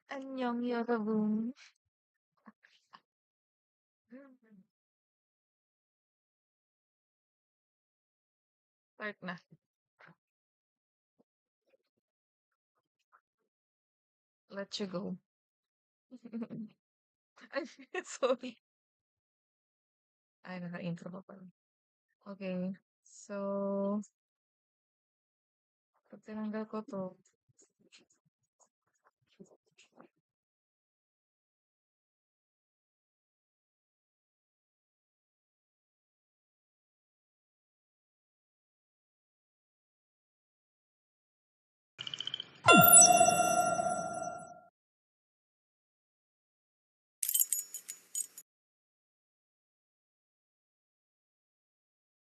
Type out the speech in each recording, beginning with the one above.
Annyeong 여러분. Start na. Let you go. Ay, sorry. Ay, naka-intro pa pala. Okay. So, pag tinanggal ko 'to,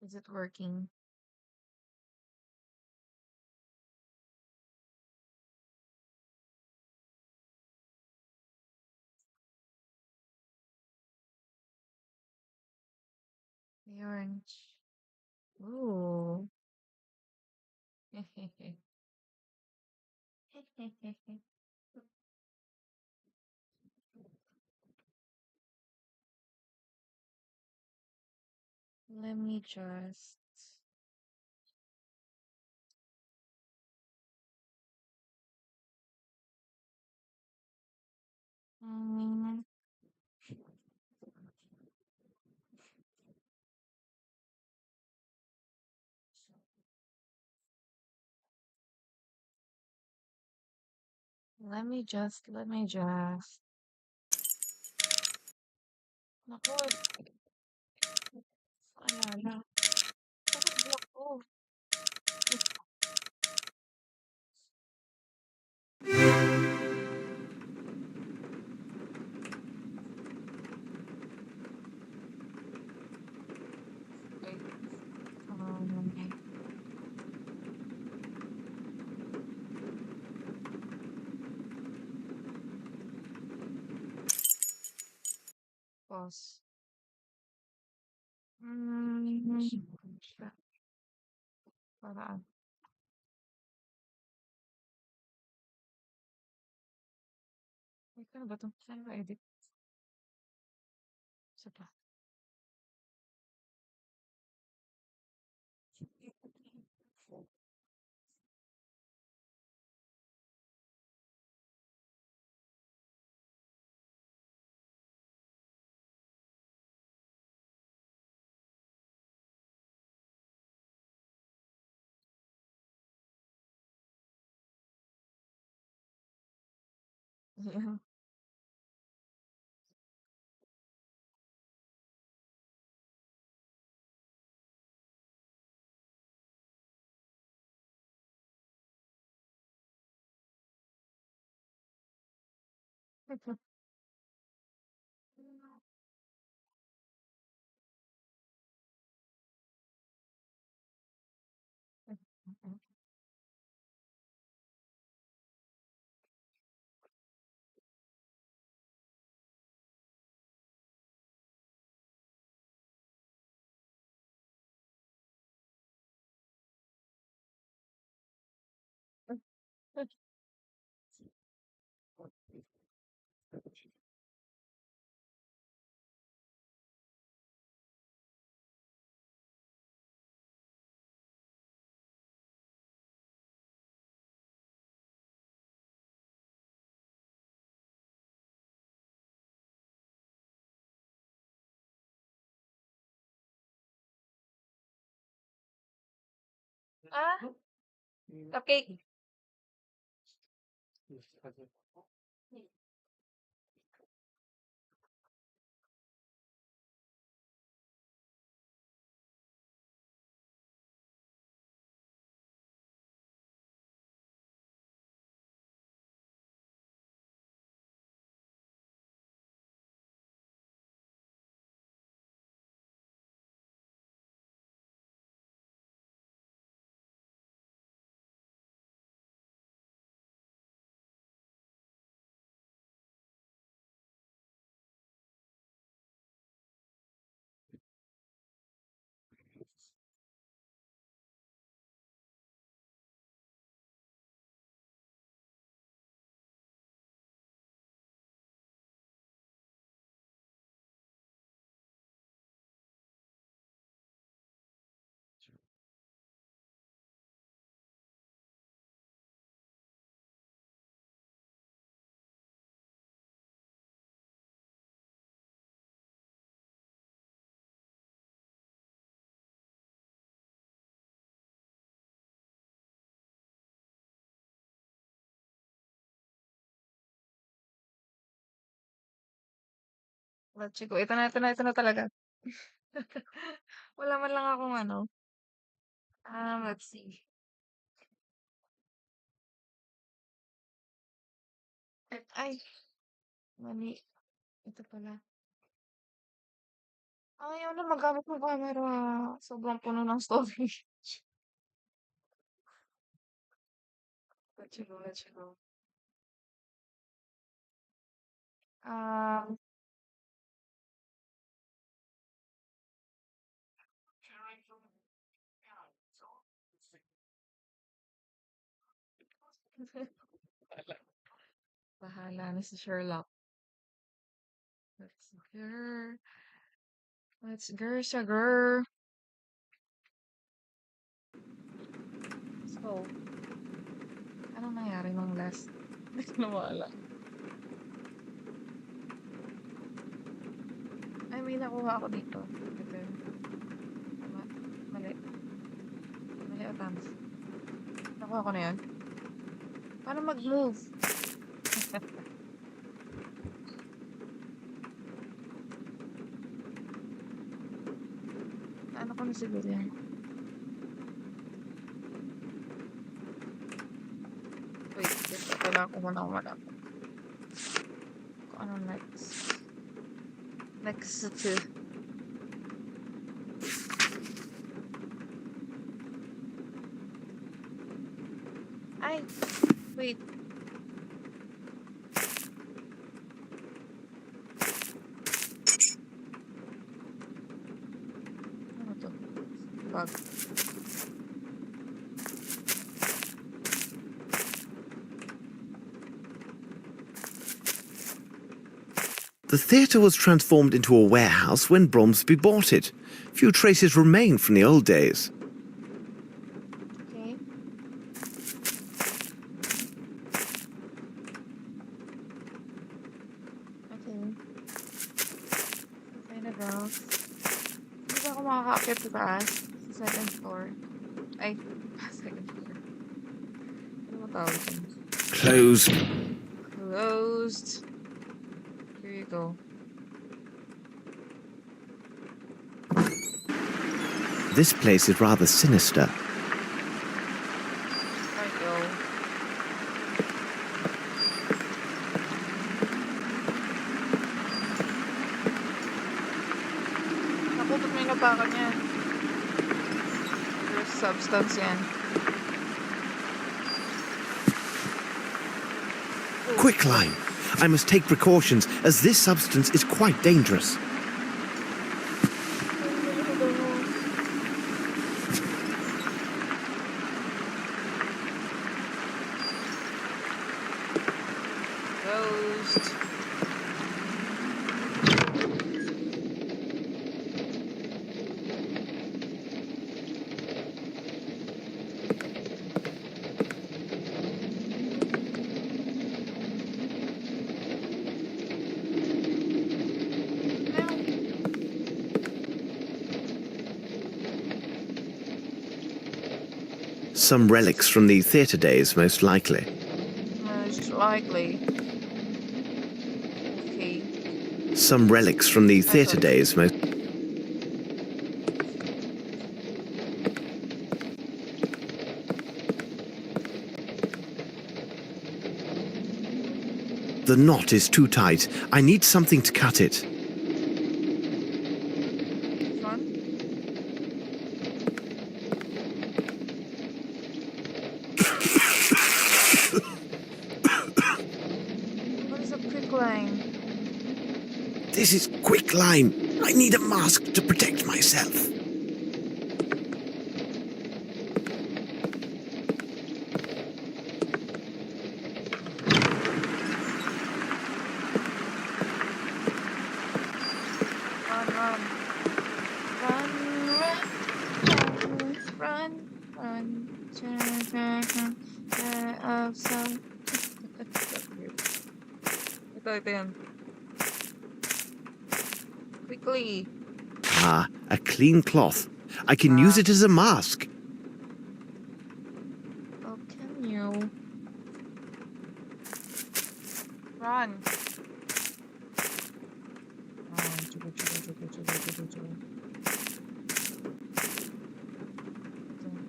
is it working? The orange. Ooh. Let me just mm, let me just naku, naalala. Bakit block ko? Wait, pause. Siya, paraan. Wait, ano ba 'to? Saan ba edit? Isa pa. Ayan. Ah, cupcake. Let's go. Ito na talaga. Wala man lang akong ano, let's see. Ay, mali. Ito pala. Ayaw na magamit ng camera. Sobrang puno ng storage. Let's go. Um, bahala na si Sherlock. Let's go. Let's go, sugar. So, anong nangyari nung last? Hindi ko na maalala. Ay, may nakuha ako dito. Ito. Tama. Mali. Mali o tama. Nakuha ko na yun. Paano mag-move? Ano ko na siguro yan? Wait, dito. Kailangan ko muna umalap. Kung ano next. Next to. Ay! Wait. Ano to? Bug. The theatre was transformed into a warehouse when Bromsby bought it. Few traces remain from the old days. Okay. Okay. Okay na daw. Hindi ba ako makaka-akit sa taas? Sa second floor. Ay, second floor. Ano ba tawag dyan? Closed. Closed. Here you go. This place is rather sinister. There you go. Naku, ba't may nabakan yan? There's substance yan. Quicklime. I must take precautions as this substance is quite dangerous. Ghost. Some relics from the theatre days, most likely. Most likely. Okay. Some relics from the theatre days, most... The knot is too tight. I need something to cut it. Fun. What is a quicklime? This is quicklime. I need a mask to protect myself. Run, run. Run, run, run, run. Of some. Ito yan. Quickly. Ah, a clean cloth. I can use it as a mask. Oh, can you? Run. Oh. Hindi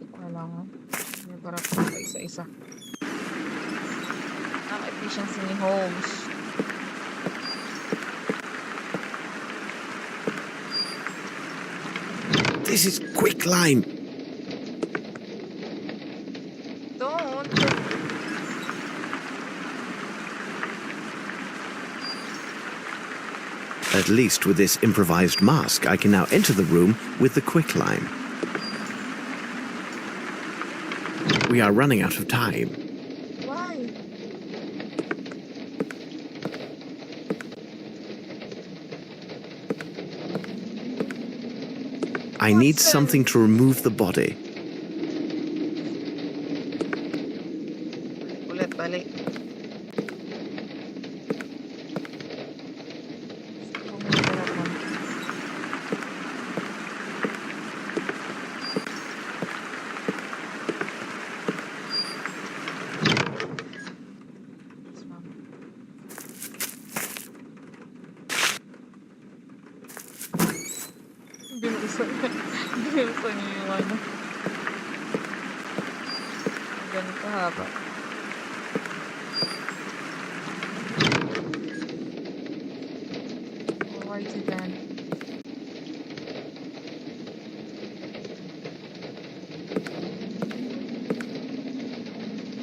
ko kailangan. Nagharap ko pa isa-isa. Ang efficiency ni Holmes. This is quicklime. Don't. At least with this improvised mask, I can now enter the room with the quicklime. We are running out of time. Why? I need something to remove the body. Ulit, balik. Bumihirap mo. Yes, ma'am. Binuksan niya. Binuksan niya yung ano. Ganito haba. Alrighty then.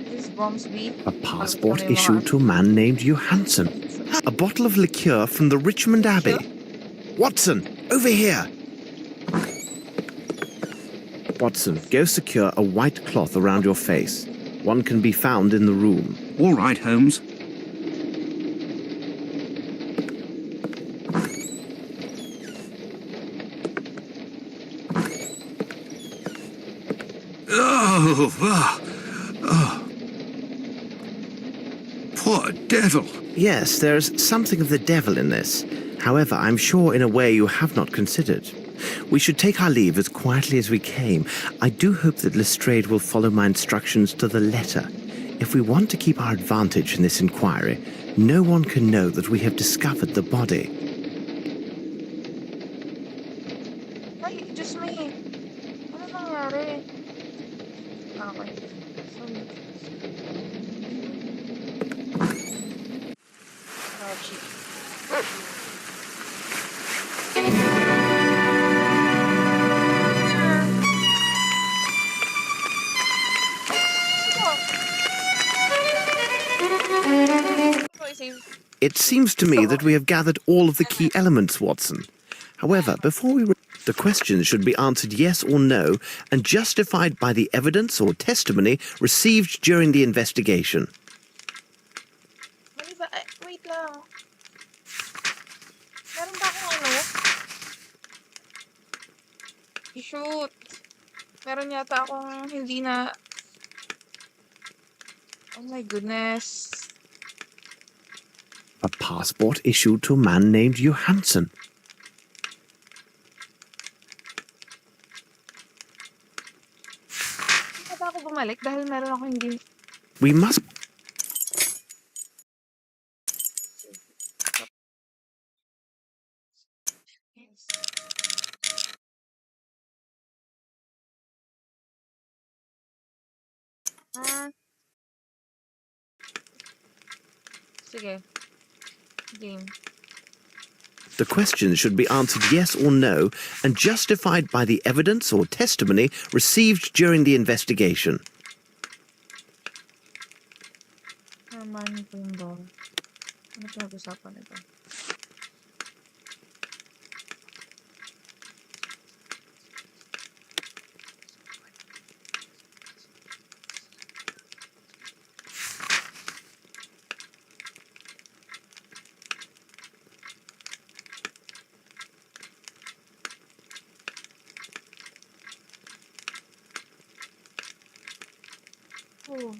This bombs be A passport issued to a man named Johansson. A bottle of liqueur from the Richmond Abbey. Watson, over here. Watson, go secure a white cloth around your face. One can be found in the room. All right, Holmes. Oh. Poor devil. Yes, there's something of the devil in this. However, I'm sure in a way you have not considered. We should take our leave as quietly as we came. I do hope that Lestrade will follow my instructions to the letter. If we want to keep our advantage in this inquiry, no one can know that we have discovered the body. Ay, Diyos me. Ano nangyari? Okay. Sorry. Archie. It seems to me that we have gathered all of the key elements, Watson. However, before we... The questions should be answered yes or no and justified by the evidence or testimony received during the investigation. Mali ba? Ay, wait lang. Meron ba akong ano? Shoot. Meron yata akong hindi na... Oh my goodness. A passport issued to a man named Johansson. Hindi ba ako bumalik dahil meron ako hindi... We must... Yes. Sige. Game. The questions should be answered yes or no and justified by the evidence or testimony received during the investigation. Naman ko yung ball. Ano pinag-usapan ito? Oh.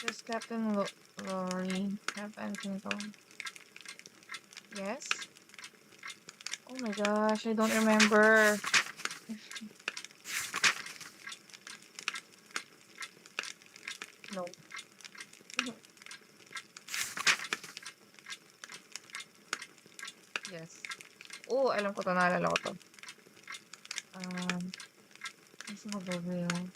Does Captain Lorry have anything to? Yes? Oh my gosh, I don't remember. No. Yes. Oh, alam ko to, naalala ko to. Nasa ka ba yun?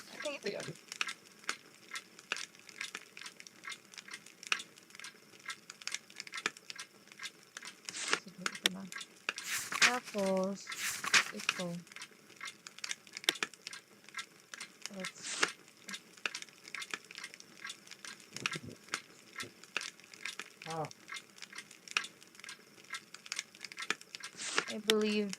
I think ito yun. Sige, ito na. Tapos, ito. Let's... I believe.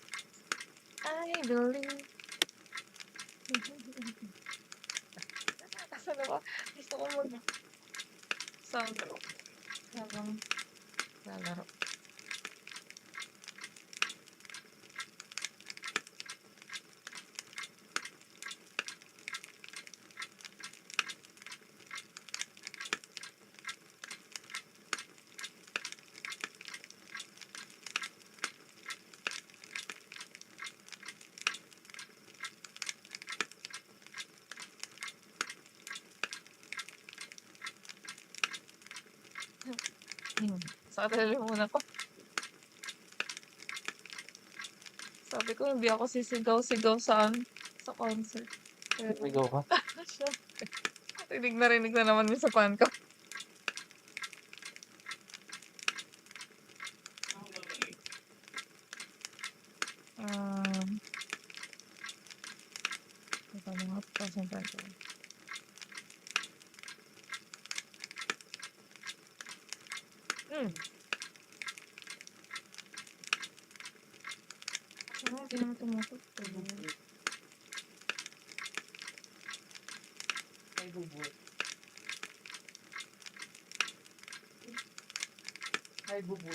Asa na ba? Gusto ko mag-sound habang lalaro. Sa kalalimunan ko. Sabi ko, hindi ako sisigaw-sigaw sa concert. Pero, Sigaw ka? syempre, rinig na naman yung sa pan ko. Ito mga concentrat ko. Hindi naman tumutok. Ay, bubuo. Ay, bubuo.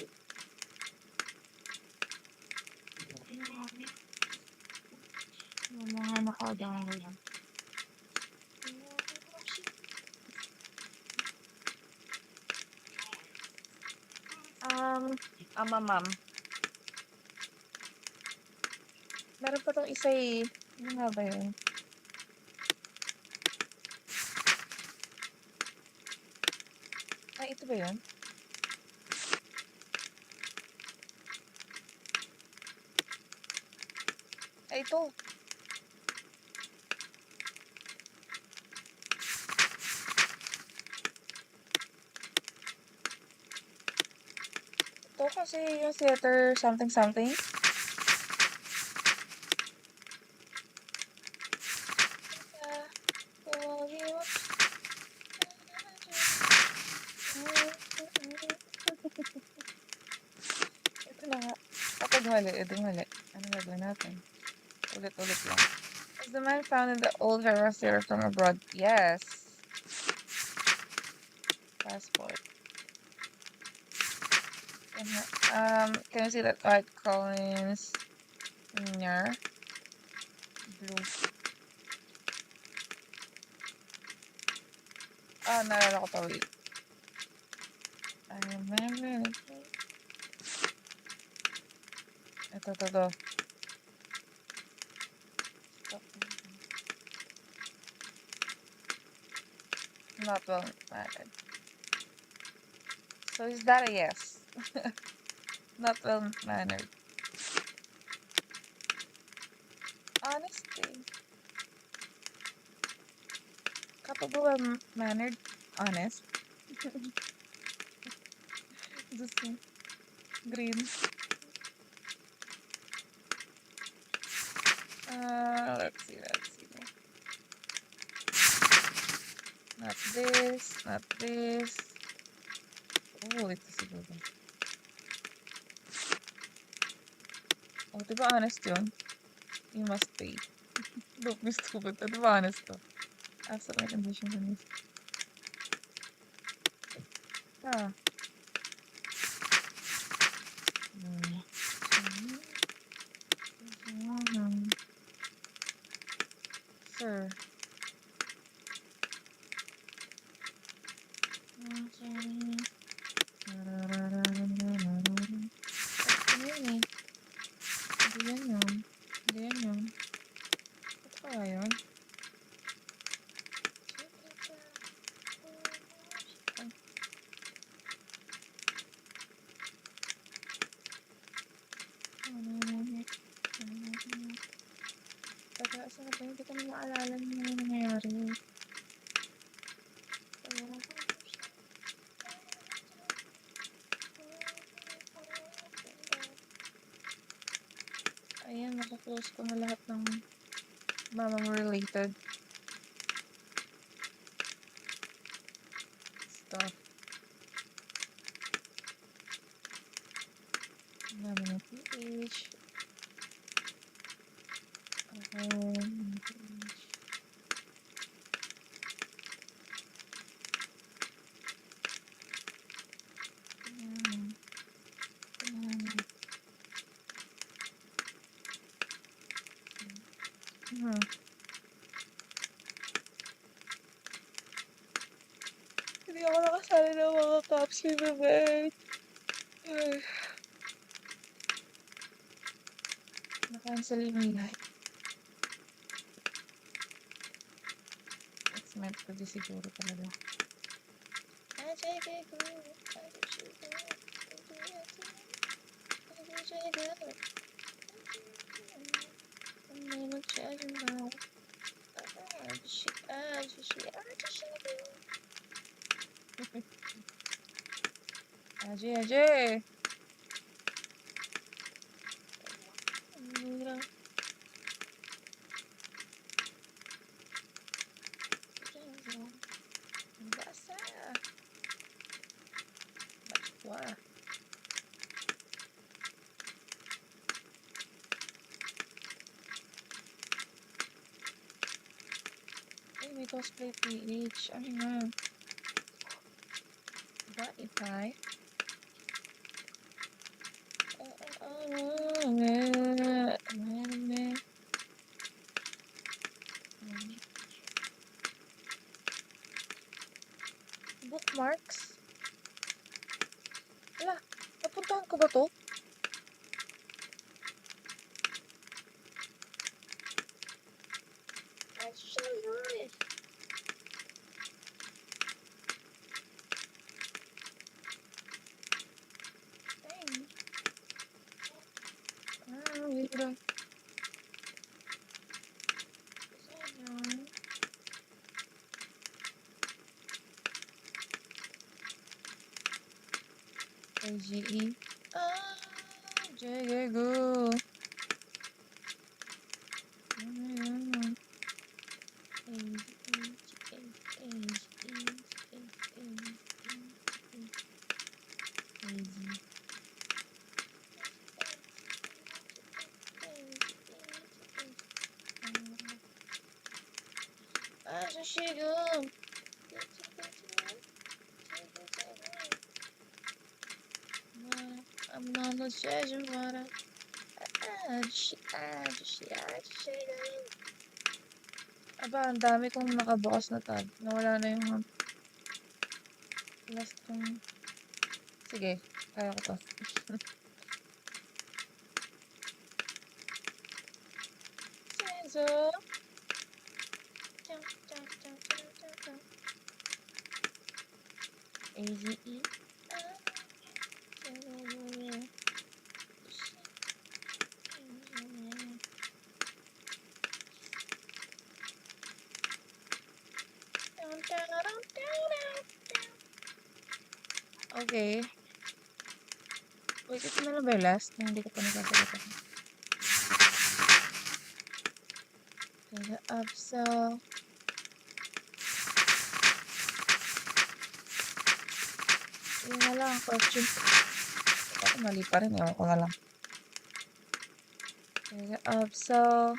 Yung mga naka-download. Ma'am. Meron pa tong isa eh. Ano nga ba yun? Ay, ito ba yun? Ay, ito. Ito kasi yung theater something. Ito na nga. Kapag mali. Ano gagawin natin? Ulit lang. Is the man found in the old Herrera theater from abroad? Yes. Passport. Can you see that white coins near blue? Naalala ko pa, wait. I remember anything. Ito. Not well mannered. So is that a yes? Not well mannered. Honesty. Capable well mannered. Honest. Just green. Let's see. Not this. Oh, ito siguro. Oh, diba honest yun? You must pay. Don't be stupid. Ano ba honest to? Absent my condition for this. Ah. Sir. Ano yun eh? Hindi yan yun. Hindi yan yun. Ba't kaya yun? Taga, saan na ba? Hindi ko na maalala yung mga nangyayari. Ayan, naka-close ko na lahat ng mama mo related stuff. Mama ng PH. Ako, PH. Hindi ako nakasali ng mga cops with the bed. Na-cancel yung lahat. It's meant to be siguro talaga. Ajay. Basa. Wah. Ay, may cosplay PH. Ano nga? Ba, itay? Bookmarks? Wala, napuntahan ko ba to? Actually, dang. Wait lang. AGE. Jagego. I'm not no judging what Aba, ang dami kong nakabukas na tab. Nawala na yung last kong... Sige, kaya ko to. Senso. AGE. Okay. Wait, ito na lang ba yung last? Na hindi ko pa nagsasagot ako. Kaya absa. Yun na lang, question. Ako mali pa rin, ewan ko na lang. Kaya absa.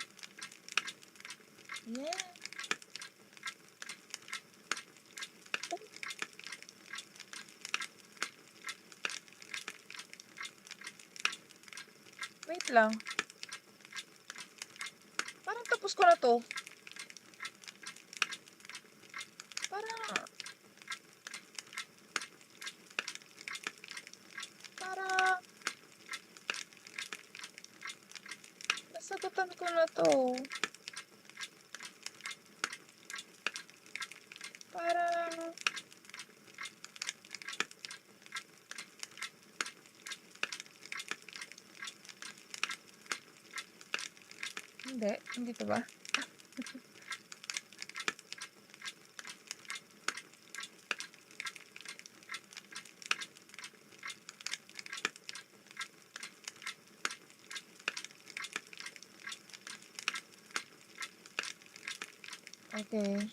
Yeah. Wait lang. Parang tapos ko na to. Parang nasagutan ko na to. Parang hindi to ba? Okay.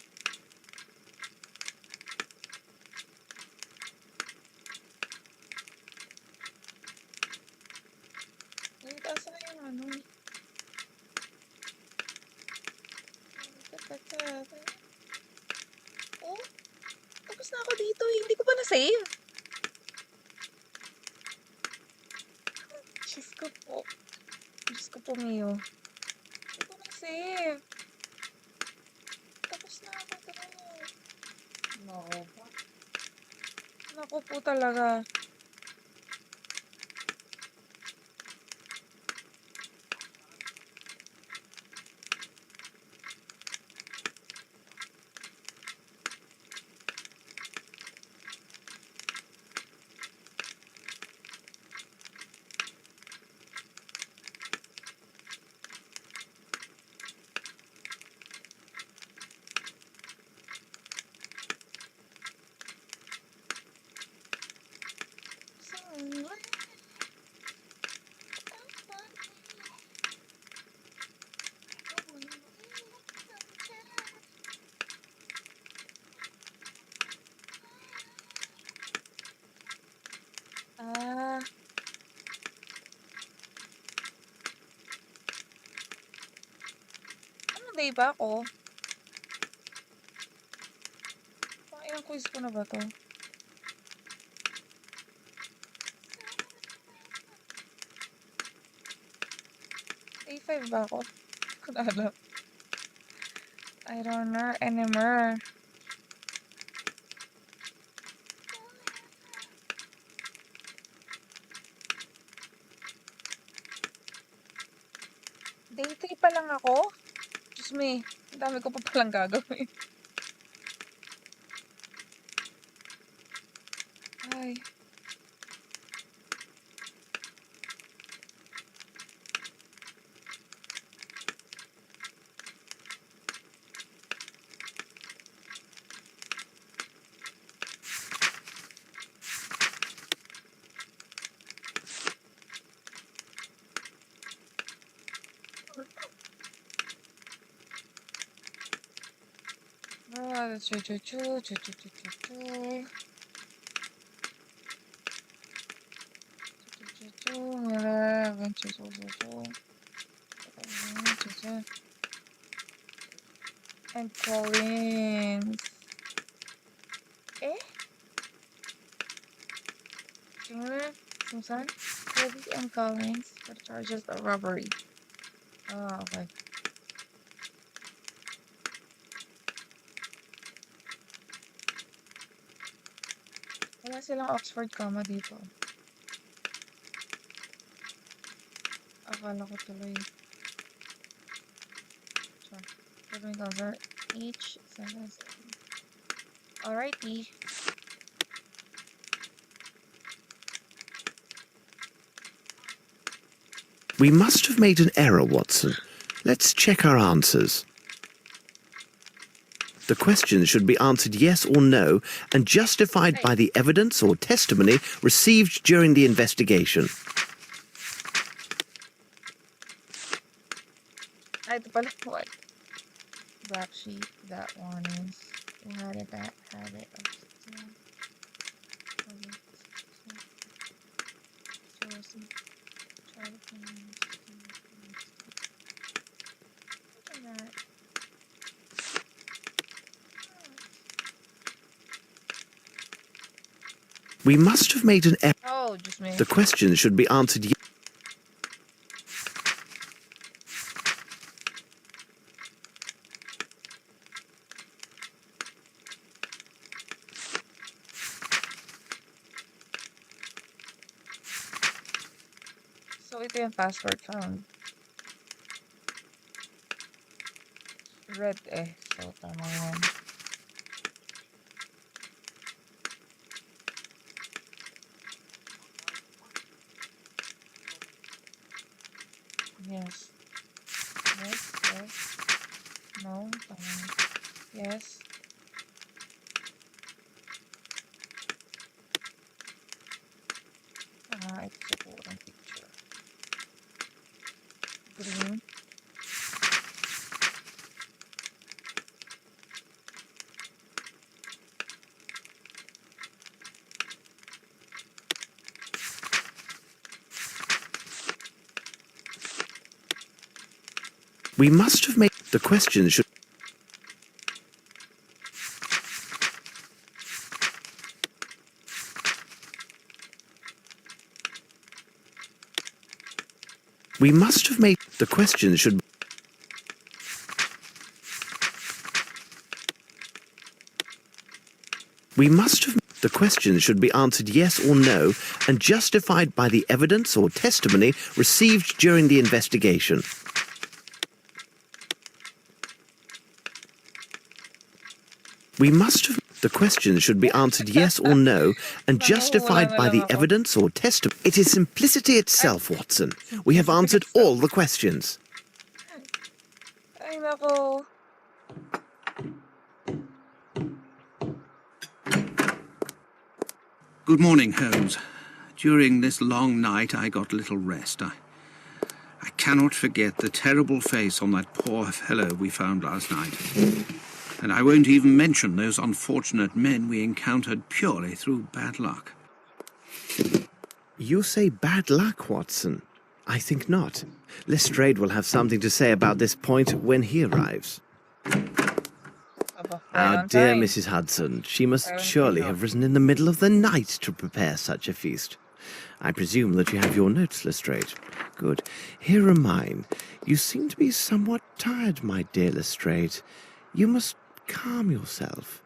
Wait, asa na yung ano? Oh, tapos na ako dito eh. Hindi ko pa na-save. Diyos ko po. Diyos ko po, Mio. Hindi ko na-save. Tapos na ako talaga. Nako pa. Naku po talaga. Ah, anong day ba ako? Pang ilang quiz ko na ba to? Day 5 ba ako? Hindi ko na alam. I don't know anymore. Day 3 pa lang ako? Diyos me, ang dami ko pa palang gagawin. Ay. And Collins. Eh? Susan? Kobe and Collins for charges of robbery. Ah, okay. Wala silang Oxford comma dito. Akala ko tuloy. Sure. Tuloy cover each sentence. Alrighty. We must have made an error, Watson. Let's check our answers. The questions should be answered yes or no and justified by the evidence or testimony received during the investigation. Ay, ito pala. What? Black sheep. That one is. We had it. That had it. We must have made an error. Oh, just me. The question should be answered yes. So ito yung password found. Red eh. So tama yan. Yes. Yes, yes. No, tama. Yes. Ito siguro ang picture. Green. We must have made the question should. We must have made the question should. We must have. The question should be answered yes or no and justified by the evidence or testimony received during the investigation. We must have. The question should be answered yes or no and justified by the evidence or testimony. It is simplicity itself, Watson. We have answered all the questions. Ay, nako. Good morning, Holmes. During this long night, I got little rest. I cannot forget the terrible face on that poor fellow we found last night. And I won't even mention those unfortunate men we encountered purely through bad luck. You say bad luck, Watson. I think not. Lestrade will have something to say about this point when he arrives. Our dear Mrs. Hudson, she must surely have risen in the middle of the night to prepare such a feast. I presume that you have your notes, Lestrade. Good. Here are mine. You seem to be somewhat tired, my dear Lestrade. You must calm yourself.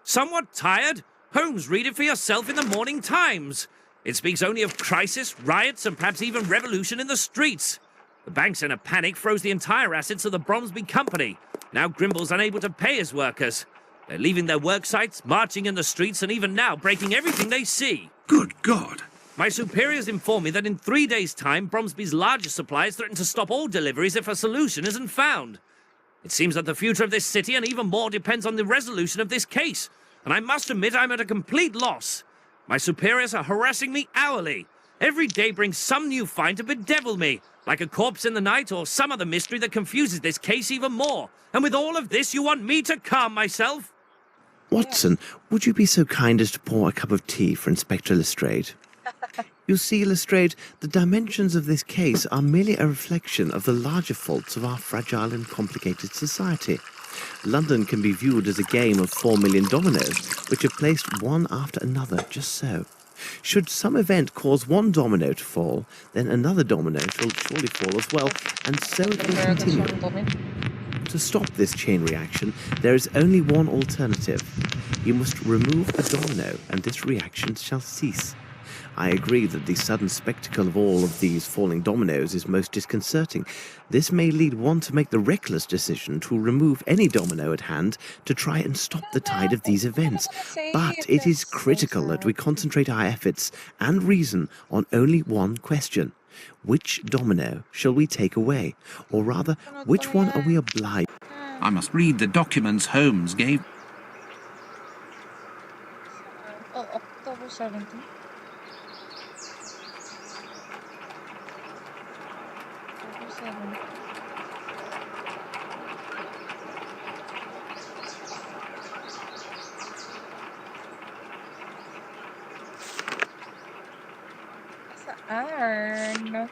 Somewhat tired? Holmes, read it for yourself in the Morning Times. It speaks only of crisis, riots, and perhaps even revolution in the streets. The bank's in a panic, froze the entire assets of the Bromsby Company. Now Grimble's unable to pay his workers. They're leaving their work sites, marching in the streets, and even now breaking everything they see. Good God! My superiors inform me that in 3 days' time, Bromsby's largest suppliers threaten to stop all deliveries if a solution isn't found. It seems that the future of this city and even more depends on the resolution of this case, and I must admit I'm at a complete loss. My superiors are harassing me hourly. Every day brings some new find to bedevil me, like a corpse in the night or some other mystery that confuses this case even more. And with all of this, you want me to calm myself? Watson, would you be so kind as to pour a cup of tea for Inspector Lestrade? You see, Lestrade, the dimensions of this case are merely a reflection of the larger faults of our fragile and complicated society. London can be viewed as a game of 4 million dominoes, which are placed one after another, just so. Should some event cause one domino to fall, then another domino will surely fall as well, and so it will continue. To stop this chain reaction, there is only one alternative. You must remove the domino, and this reaction shall cease. I agree that the sudden spectacle of all of these falling dominoes is most disconcerting. This may lead one to make the reckless decision to remove any domino at hand to try and stop the tide of these events. But it is critical that we concentrate our efforts and reason on only one question. Which domino shall we take away? Or rather, which one are we obliged? I must read the documents Holmes gave. Oh, October 17th. October 7th. Saan?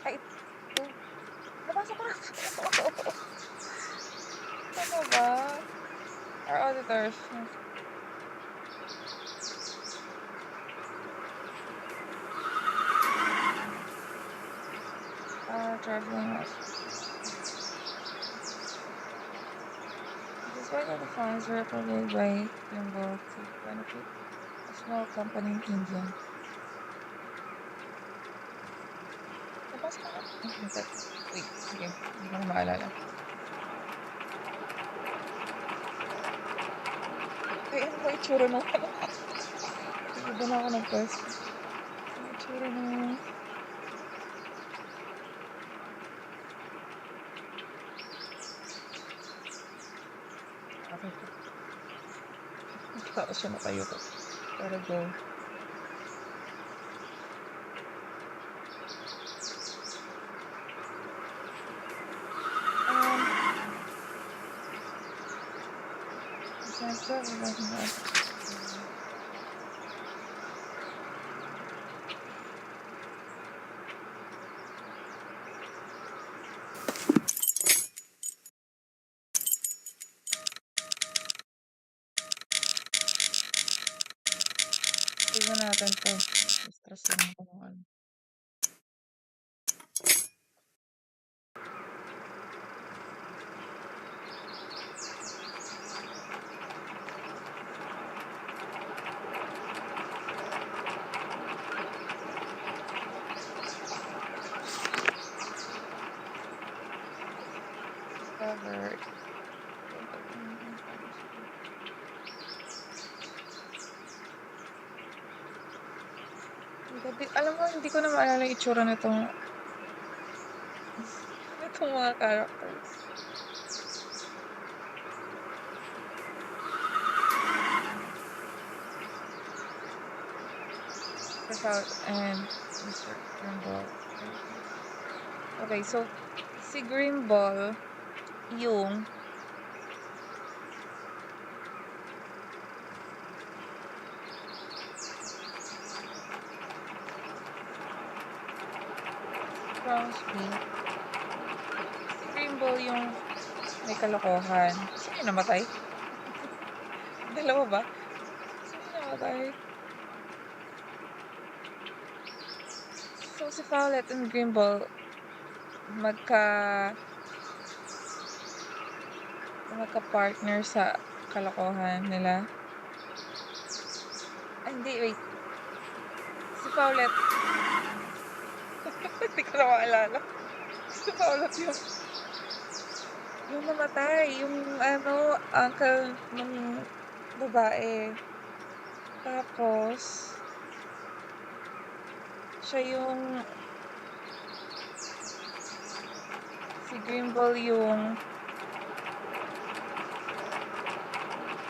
Ay, ito. Nabasa ko na ito. Ano ba? Our auditors. Despite all the funds were provided by Limbo to benefit a small company in India. Nabasa ko na. Wait, sige. Hindi ko na maalala. Ay, ano ba itsura nung ano? Iba na ako nag-pwesto. Ano itsura nung... Okay. Nakita ko siya nakayo ko. Pero go. Tignan natin to. Stress lang ako ng ano. Covered. Alam mo, hindi ko na maalala yung itsura nitong mga characters. And Mr. Grimble. Okay, so si Grimble yung Crosby. Si Grimble yung may kalokohan. Sino yung namatay? Dalawa ba? Sino yung namatay? So si Fowlet and Grimble magka-partner sa kalokohan nila. Ay, hindi, wait. Si Fowlet. Hindi ko na maalala. Si Fowlet yung namatay. Yung uncle ng babae. Tapos, siya yung si Grimble yung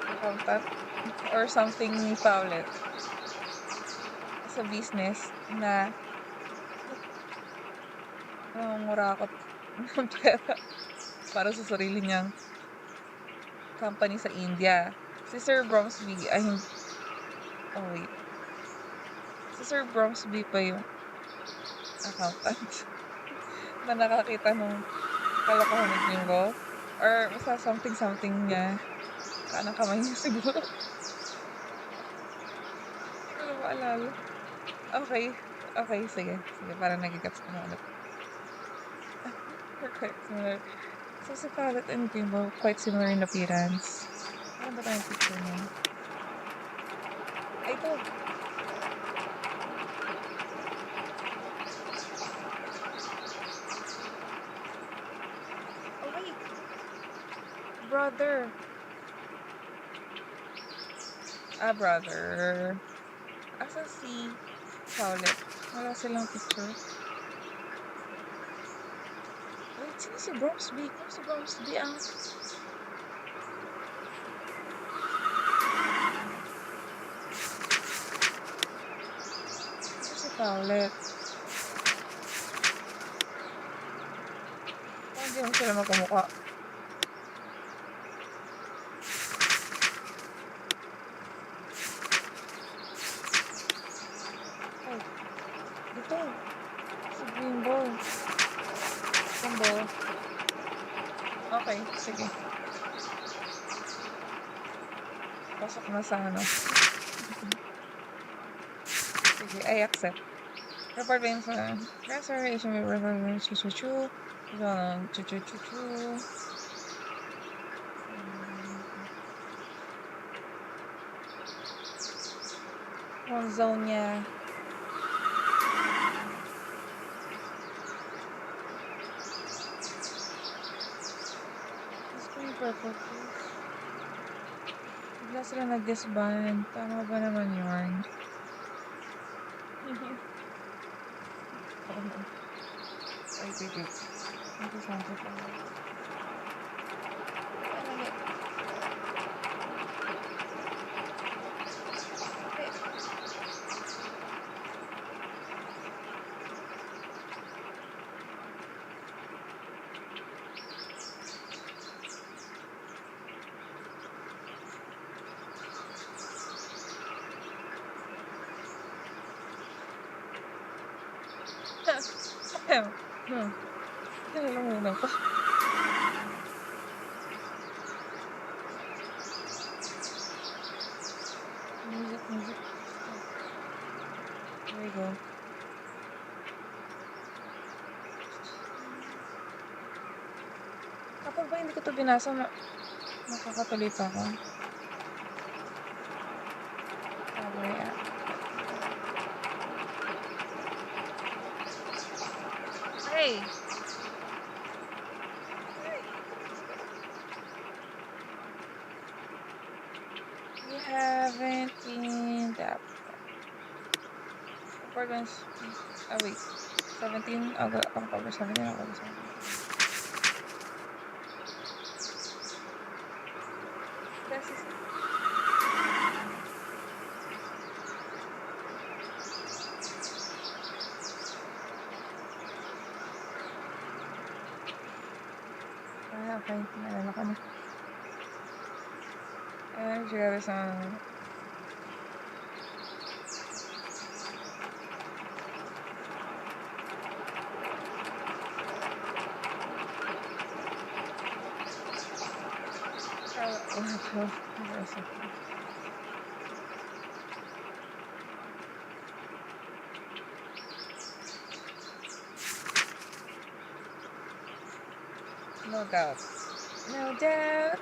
accountant or something ni Fowlet sa business na nangungurakot ng pera para sa sarili niyang company sa India. Si Sir Bromsby ay wait. Si Sir Bromsby pa yung accountant na nakakita nung kalokohan ni Grimble or basta something niya. Kanang kamay niya siguro. Hindi ko na maalala. Okay, sige. Sige, parang nagigets ko na ulit. Quite similar. So, si Fowlet and Grimble, quite similar in appearance. Ano ba tayong picture mo? Ay, ito. Oh, wait. Brother. Brother. Asa si Fowlet? Wala silang picture. Wait, sino si Bromsby? Kung si Bromsby ang... Sino si Fowlet? Kung hindi mo sila magkamukha. Dito. Si Grimble. Okay, sige. Pasok na sa ano. Sige, I accept. Report ba yun sa restoration with reverence chu-chu-chu. Chu-chu-chu-chu. Yung zone niya. Gusto ko yung purple fish. Bigla sila nag-disband. Tama ba naman yun? Wait. Ito something pa. Nalalamunan ko. Music. There we go. Kapag ba hindi ko ito binasa, makakatuloy pa ako. Kaya. Hey! We haven't been that far. Wait. 17? October 17. October 17. This is... okay. Nalala ko na. Siguro sa... No doubt. No doubt.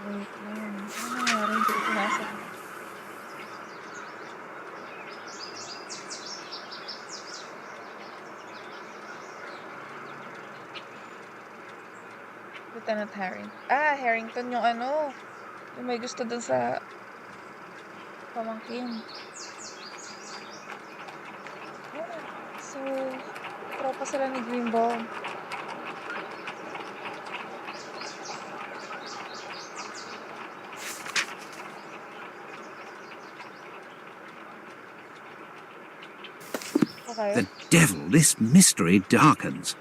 Wait lang. Ano nangyari? Hindi ko pinasa. Lieutenant Harrington yung ano. Yung may gusto dun sa pamangkin. So, tropa sila ni Greenbaum. Okay. The devil, this mystery darkens.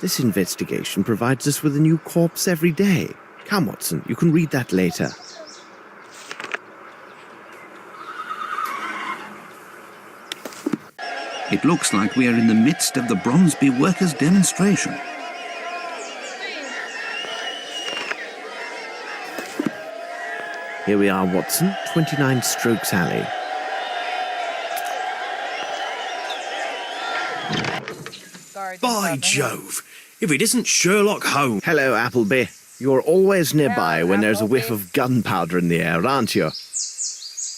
This investigation provides us with a new corpse every day. Come, Watson, you can read that later. It looks like we are in the midst of the Bromsby workers' demonstration. Here we are, Watson, 29 Strokes Alley. By Jove! If it isn't Sherlock Holmes. Hello, Appleby. You're always nearby when there's a whiff of gunpowder in the air, aren't you?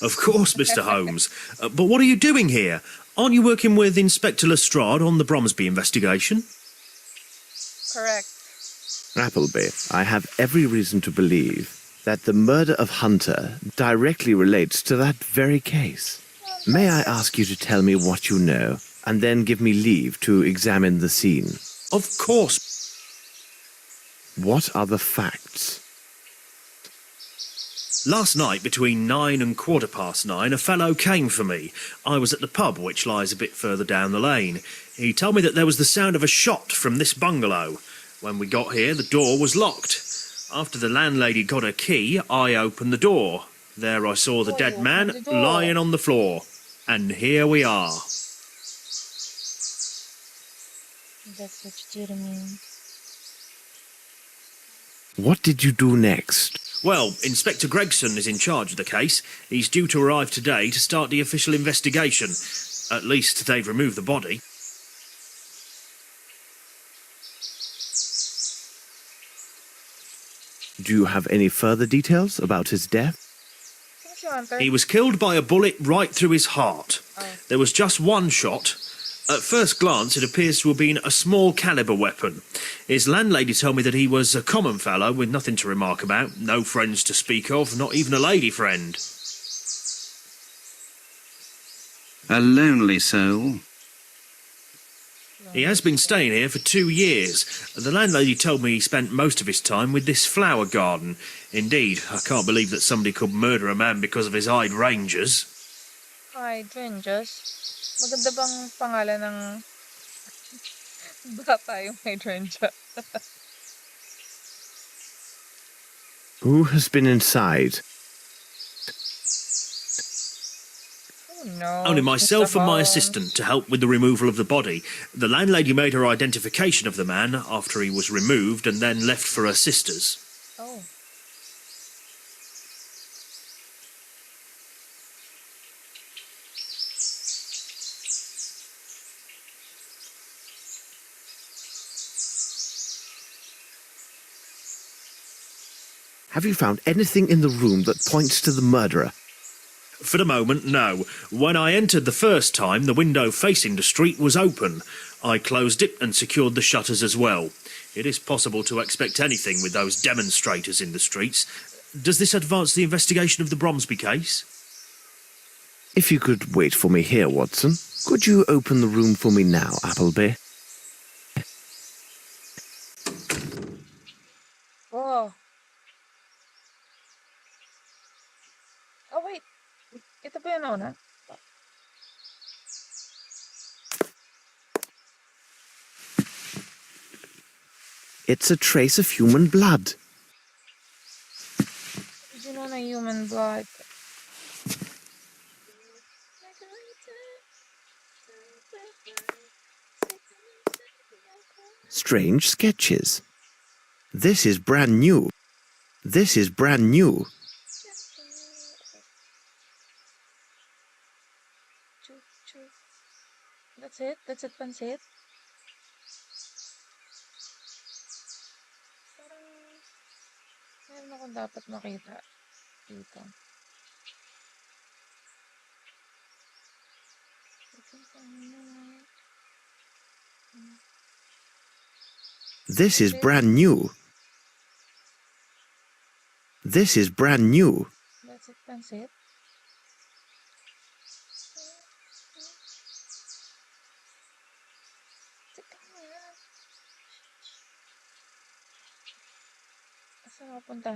Of course, Mr. Holmes. But what are you doing here? Aren't you working with Inspector Lestrade on the Bromsby investigation? Correct. Appleby, I have every reason to believe that the murder of Hunter directly relates to that very case. May I ask you to tell me what you know, and then give me leave to examine the scene? Of course. What are the facts? Last night, between 9 and 9:15, a fellow came for me. I was at the pub, which lies a bit further down the lane. He told me that there was the sound of a shot from this bungalow. When we got here, the door was locked. After the landlady got her key, I opened the door. There I saw the dead man lying on the floor. And here we are. That's what you do to me. What did you do next? Well, Inspector Gregson is in charge of the case. He's due to arrive today to start the official investigation. At least they've removed the body. Do you have any further details about his death? Sino si Hunter? He was killed by a bullet right through his heart. Oh. There was just one shot. At first glance, it appears to have been a small caliber weapon. His landlady told me that he was a common fellow with nothing to remark about, no friends to speak of, not even a lady friend. A lonely soul. He has been staying here for 2 years. The landlady told me he spent most of his time with this flower garden. Indeed, I can't believe that somebody could murder a man because of his hydrangeas. Hydrangeas. Maganda bang pangalan ng bata yung hydrangea? Who has been inside? Oh no. Only myself and my Holmes. assistant to help with the removal of the body. The landlady made her identification of the man after he was removed and then left for her sisters. Oh. Have you found anything in the room that points to the murderer? For the moment, no. When I entered the first time, the window facing the street was open. I closed it and secured the shutters as well. It is possible to expect anything with those demonstrators in the streets. Does this advance the investigation of the Bromsby case? If you could wait for me here, Watson. Could you open the room for me now, Appleby? Oh. Oh wait. Ito ba yun una? It's a trace of human blood. Did you know na human blood? Strange sketches. This is brand new. This is brand new. That's it? That's it, pansit? Parang meron akong dapat makita dito. This is brand new. This is brand new. That's it, pansit? Teka nga. Saan ako punta?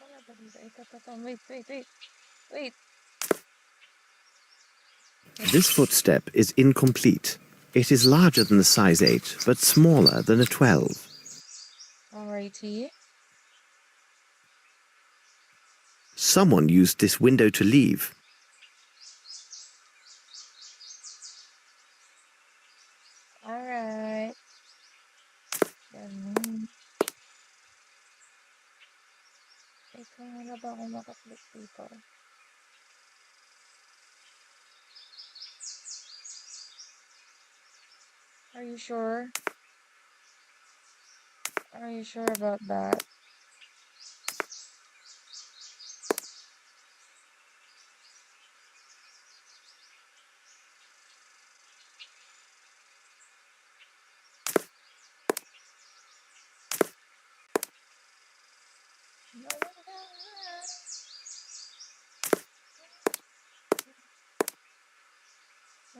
Wala ba dito? Ito. Wait. This footstep is incomplete. It is larger than a size 8, but smaller than a 12. Alrighty. Someone used this window to leave. Alright. Ganun. Ito wala ba akong makaklik dito? Are you sure? Are you sure about that?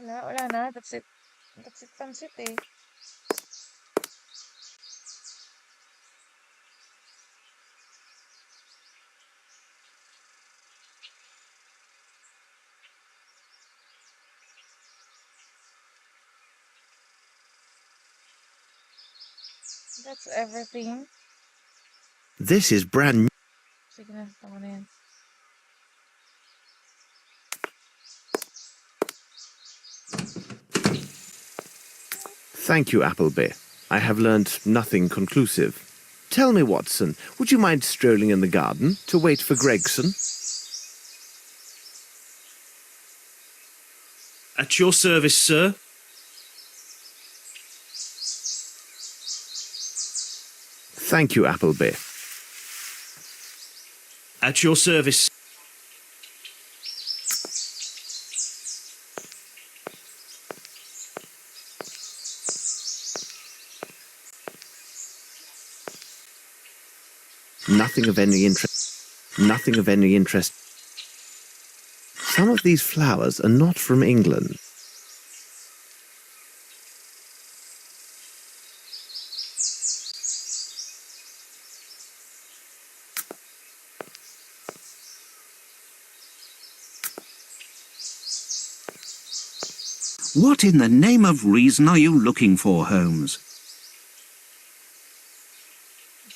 Wala na. That's it. That's it, pansit eh. That's everything. This is brand new. Sige na, tama na yan. Thank you, Appleby. I have learned nothing conclusive. Tell me, Watson, would you mind strolling in the garden to wait for Gregson? At your service, sir. Thank you, Appleby. At your service. Nothing of any interest. Nothing of any interest. Some of these flowers are not from England. What in the name of reason are you looking for, Holmes?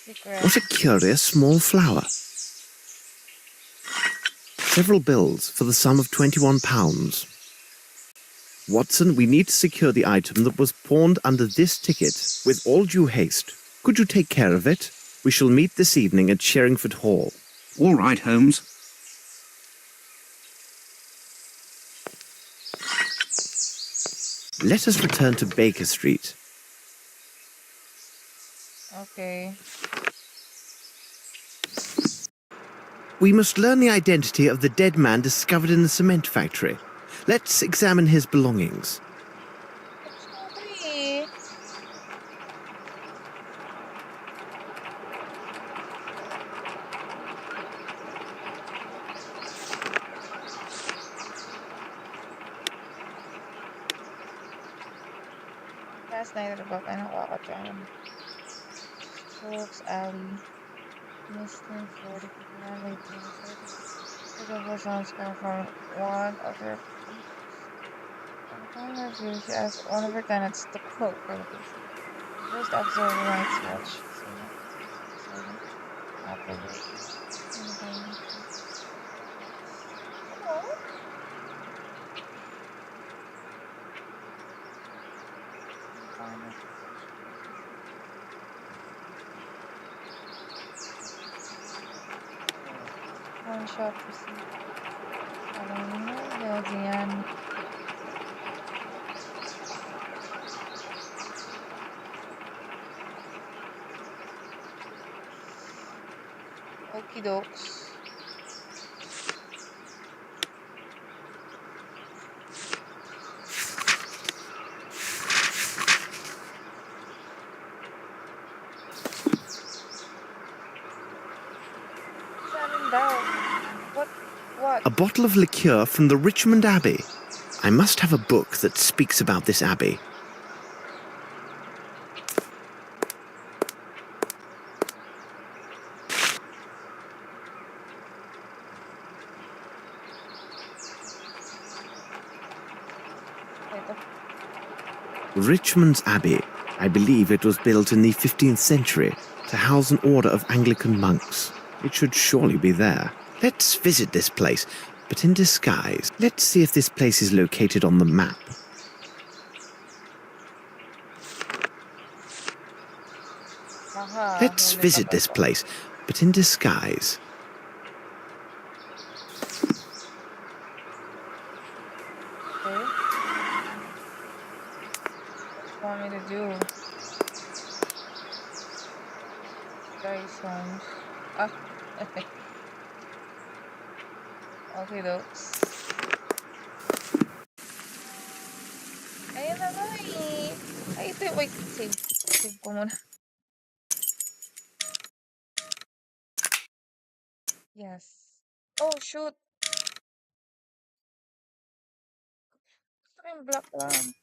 Secret. What a curious small flower. Several bills for the sum of £21. Watson, we need to secure the item that was pawned under this ticket with all due haste. Could you take care of it? We shall meet this evening at Sherringford Hall. All right, Holmes. Let us return to Baker Street. Okay. We must learn the identity of the dead man discovered in the cement factory. Let's examine his belongings. Okay. Last night at about 9 o'clock at time. Sherlock's alley. Mr. 40 late the double sounds come from one of her. Upon review, she asked one of her tenants to quote for the patient. First observer writes much. One shot received. Alin. Okie dokes. Examine down. What? A bottle of liqueur from the Richmond Abbey. I must have a book that speaks about this abbey. Richmond's Abbey. I believe it was built in the 15th century to house an order of Anglican monks. It should surely be there. Let's visit this place, but in disguise. Let's see if this place is located on the map. Let's visit this place, but in disguise. Okay. What do you want me to do? Guys, Holmes. Ah. Okay, dokes. Ayun na nga eh. Ay, ito. Wait, save. Save ko muna. Yes. Oh, shoot. Gusto ko yung black lang.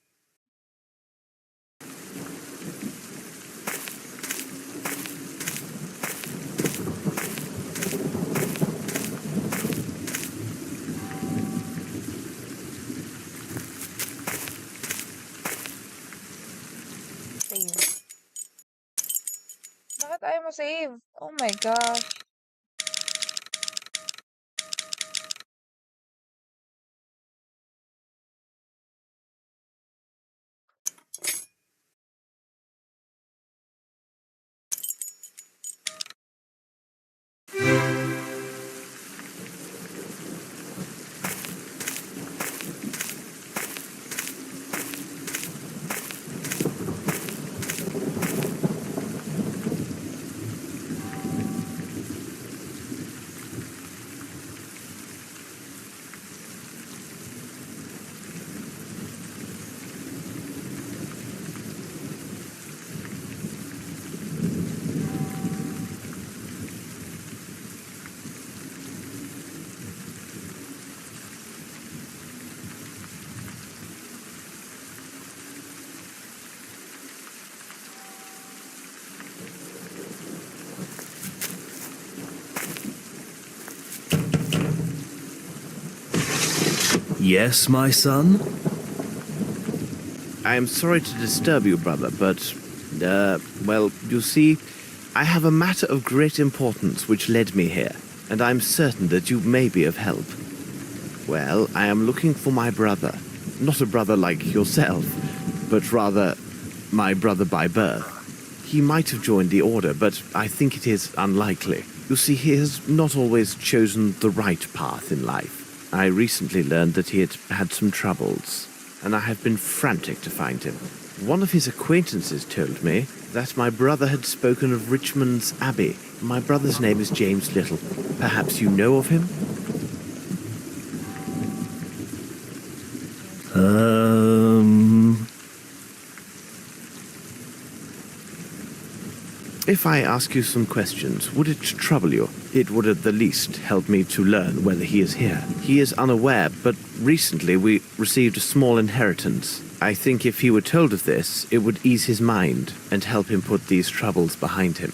Save. Bakit ayaw mo save? Oh my gosh. Yes, my son? I am sorry to disturb you, brother, but, well, you see, I have a matter of great importance which led me here, and I'm certain that you may be of help. Well, I am looking for my brother. Not a brother like yourself, but rather my brother by birth. He might have joined the order, but I think it is unlikely. You see, he has not always chosen the right path in life. I recently learned that he had had some troubles, and I have been frantic to find him. One of his acquaintances told me that my brother had spoken of Richmond's Abbey. My brother's name is James Little. Perhaps you know of him? If I ask you some questions, would it trouble you? It would at the least help me to learn whether he is here. He is unaware, but recently we received a small inheritance. I think if he were told of this, it would ease his mind and help him put these troubles behind him.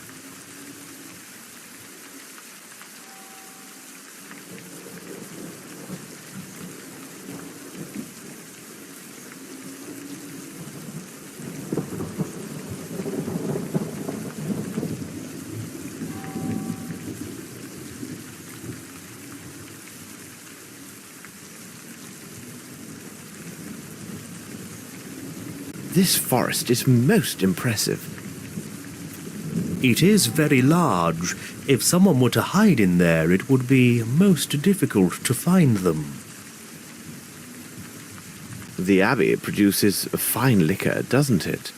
This forest is most impressive. It is very large. If someone were to hide in there, it would be most difficult to find them. The Abbey produces fine liquor, doesn't it?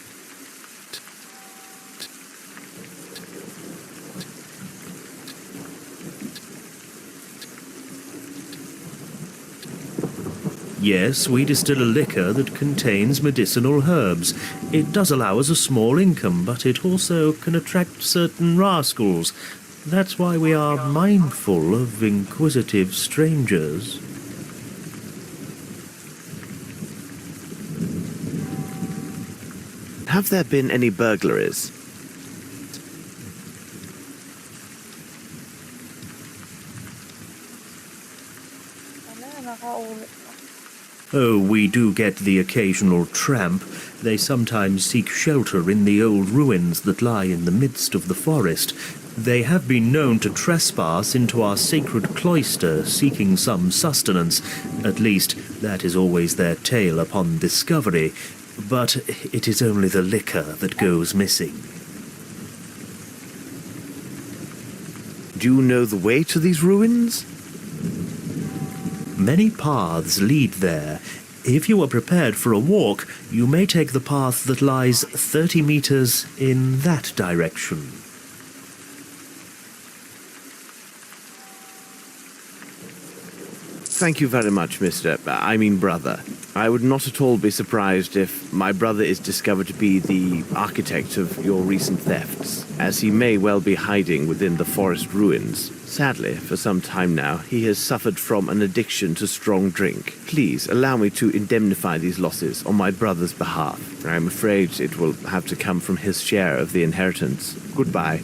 Yes, we distill a liquor that contains medicinal herbs. It does allow us a small income, but it also can attract certain rascals. That's why we are mindful of inquisitive strangers. Have there been any burglaries? Ano, nakaulit na. Oh, we do get the occasional tramp. They sometimes seek shelter in the old ruins that lie in the midst of the forest. They have been known to trespass into our sacred cloister, seeking some sustenance. At least, that is always their tale upon discovery. But it is only the liquor that goes missing. Do you know the way to these ruins? Many paths lead there. If you are prepared for a walk, you may take the path that lies 30 meters in that direction. Thank you very much, brother. I would not at all be surprised if my brother is discovered to be the architect of your recent thefts, as he may well be hiding within the forest ruins. Sadly, for some time now, he has suffered from an addiction to strong drink. Please allow me to indemnify these losses on my brother's behalf. I am afraid it will have to come from his share of the inheritance. Goodbye.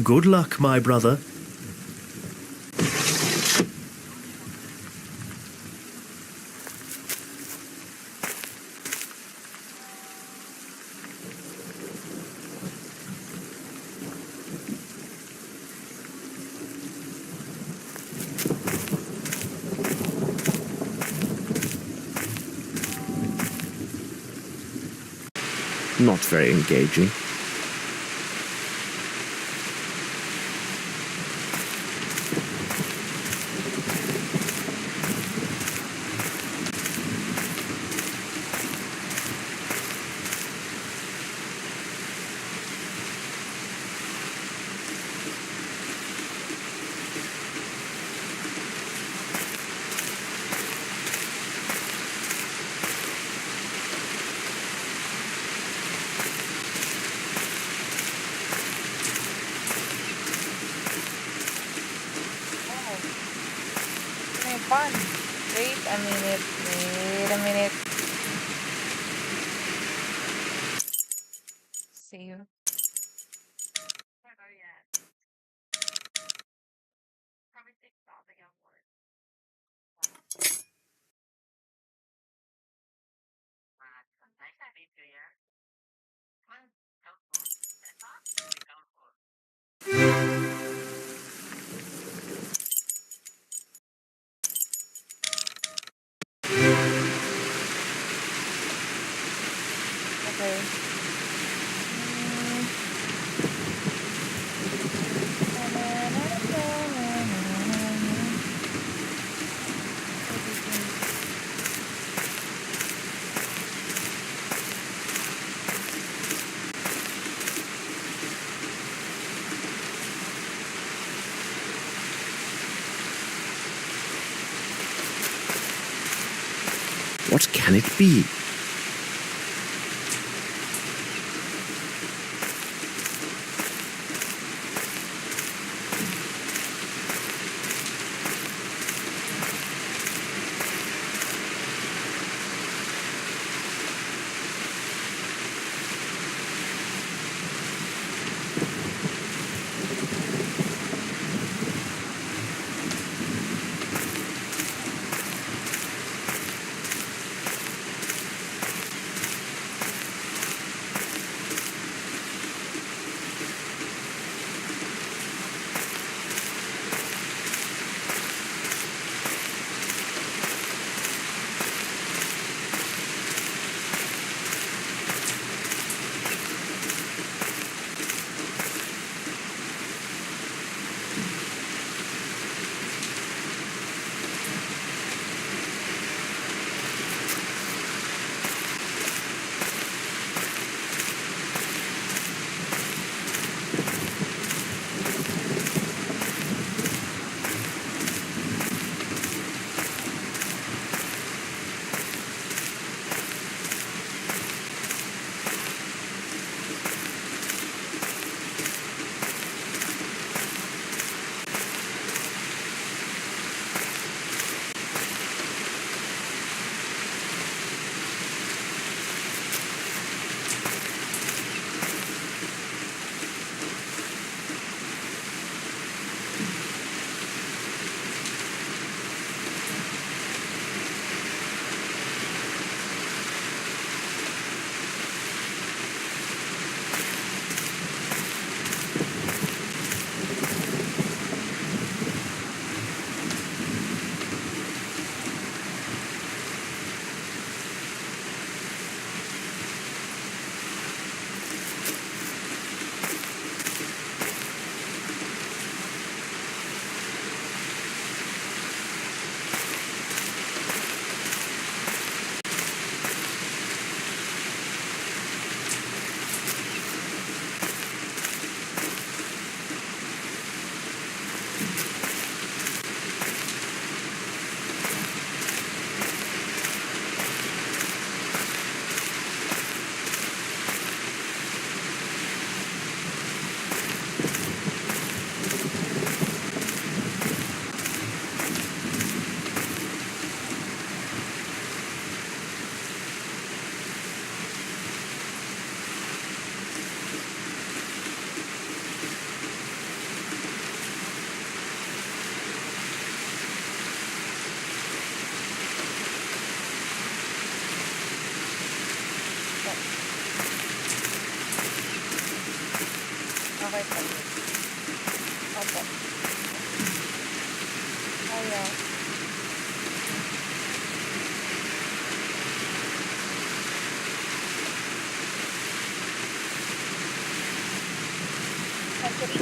Good luck, my brother. Not very engaging. May fun. Wait a minute. Wait a minute. Save. Okay. What can it be? Okay po. Opo. Kaya. Century.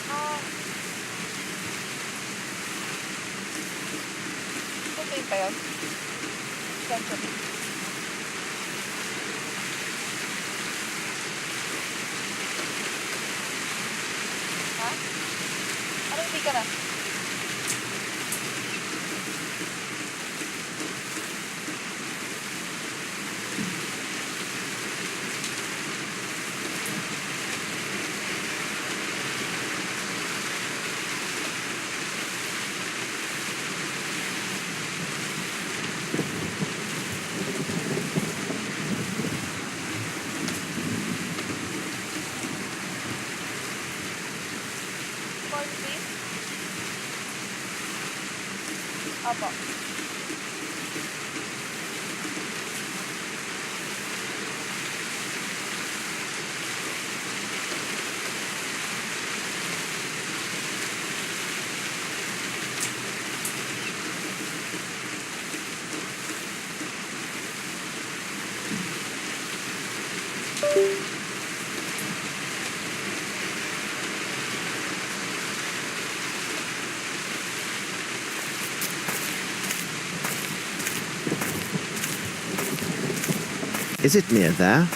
Ah. Okay pa yun? Century. Ha? Ano hindi ka na? Opo. Is it near there?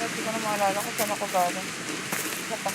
Hindi ko na maalala kung saan ako galing. Isa pa.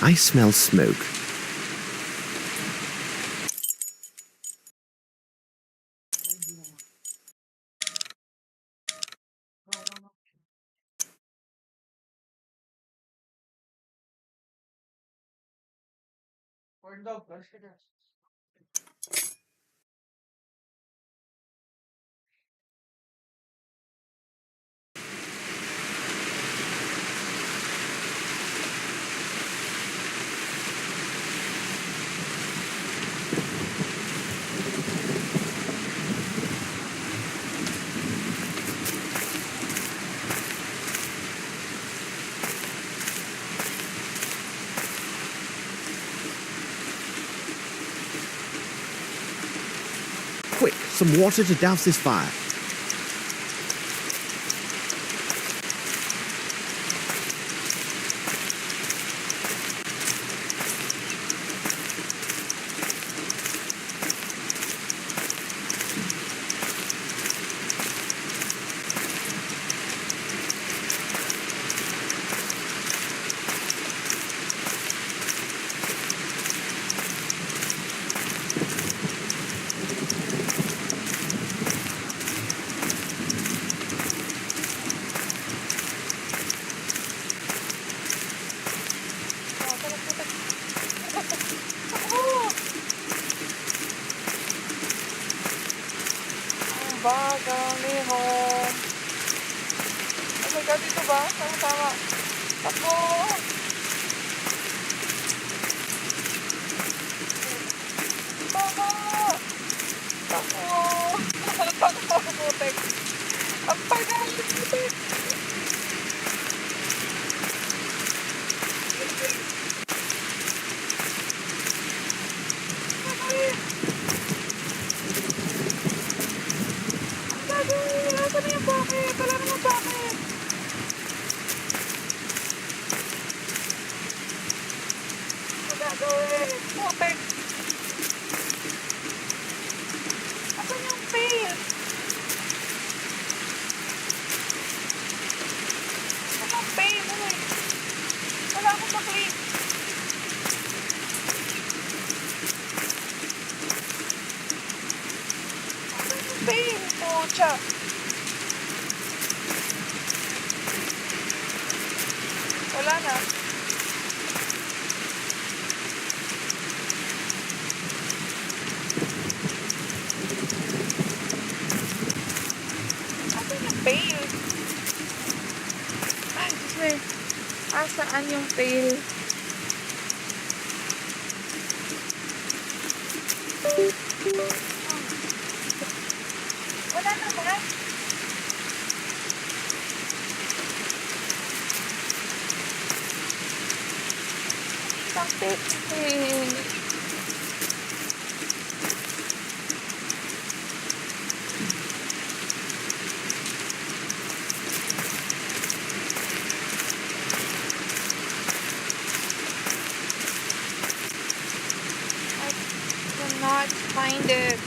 I smell smoke. Quick, some water to douse this fire. Ang bagal ni Home. Oh my God, dito ba? Tama. Takbo! Tama! Takbo! Takbo, putek. Ang tagal, putek. Gagawin! Nasaan na yung bucket? Wala na yung bucket! Ano gagawin? Putek! Asan yung pail? Walang pail, uy! Wala akong maklik! Asan yung pail? Pucha! Wala na. Asan yung pail? Ay, Diyos me. Asaan yung pail? Wala na ba? Sakit. I cannot find it.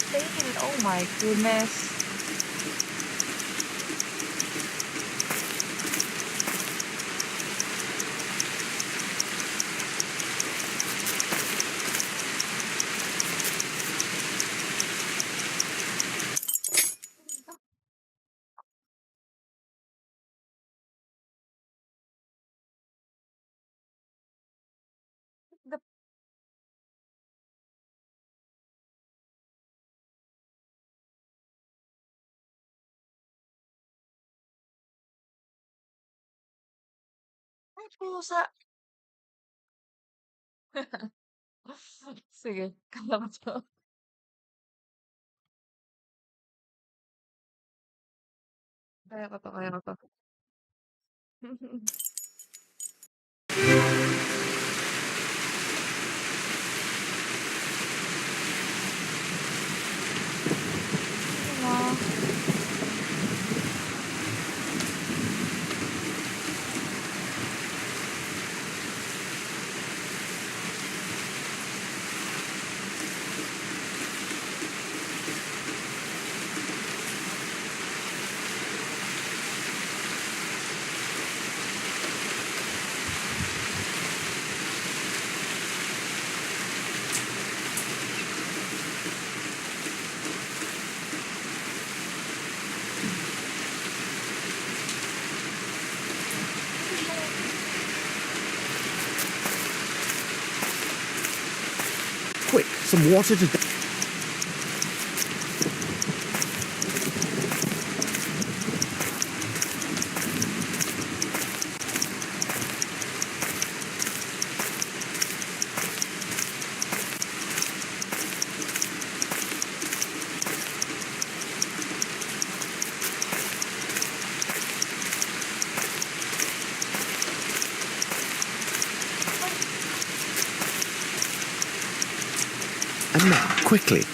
Pail. Oh my goodness. The ay, pusa. Sige, kaya ko 'to. Kaya ko 'to. Sige na. Some water to... And now, quickly.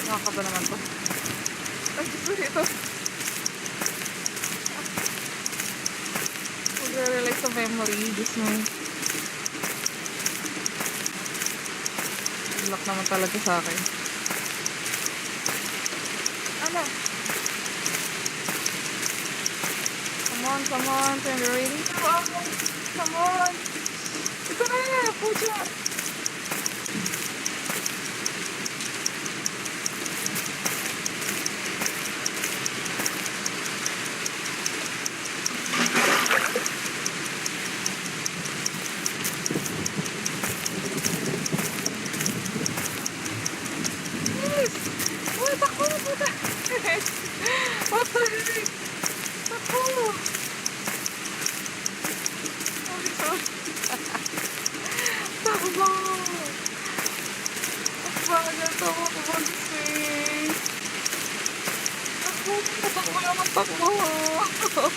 Nakakaba naman to. Ay, gusto dito. Magre-relate sa memory. Gusto mo. Good luck naman talaga sa akin. Ano? Come on. Turn the radio off. Come on. Ito na. Pucha. Uy, takbo, puta! What the heck? Takbo! Sorry. Takbo! Takbo, ganito ako mag-space. Takbo naman, takbo! Takbo!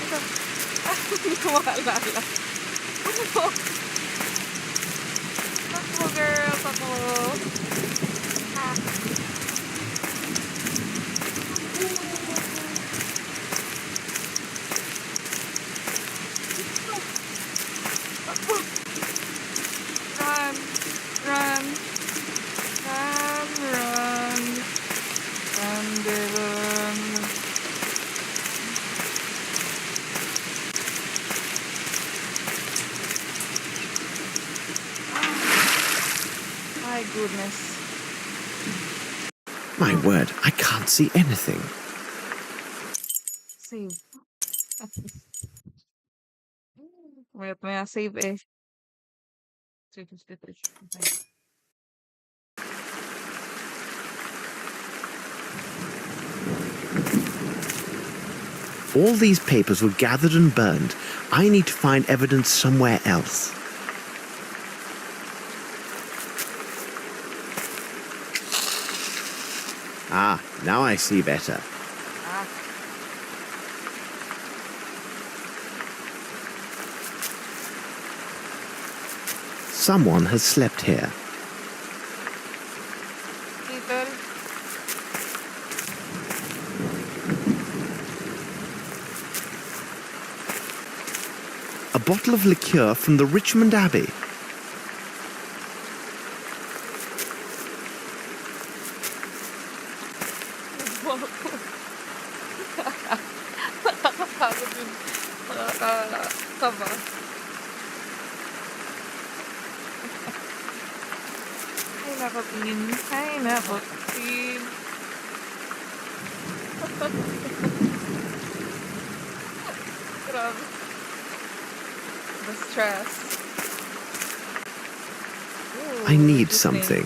Ito. Hindi ko maalala. Ano? Takbo, girl. Takbo. Ah. Takbo. Run. Run. Run, run. Run, run. My goodness. My word, I can't see anything. Save. Maya save eh. 353. Okay. All these papers were gathered and burned. I need to find evidence somewhere else. Ah, now I see better. Ah. Someone has slept here. People. A bottle of liqueur from the Richmond Abbey. Nakakapagod yun. Nakakakaba. Ay, nakatin. Ay, nakatin. Grabe. The stress. Ooh, I need interesting. something.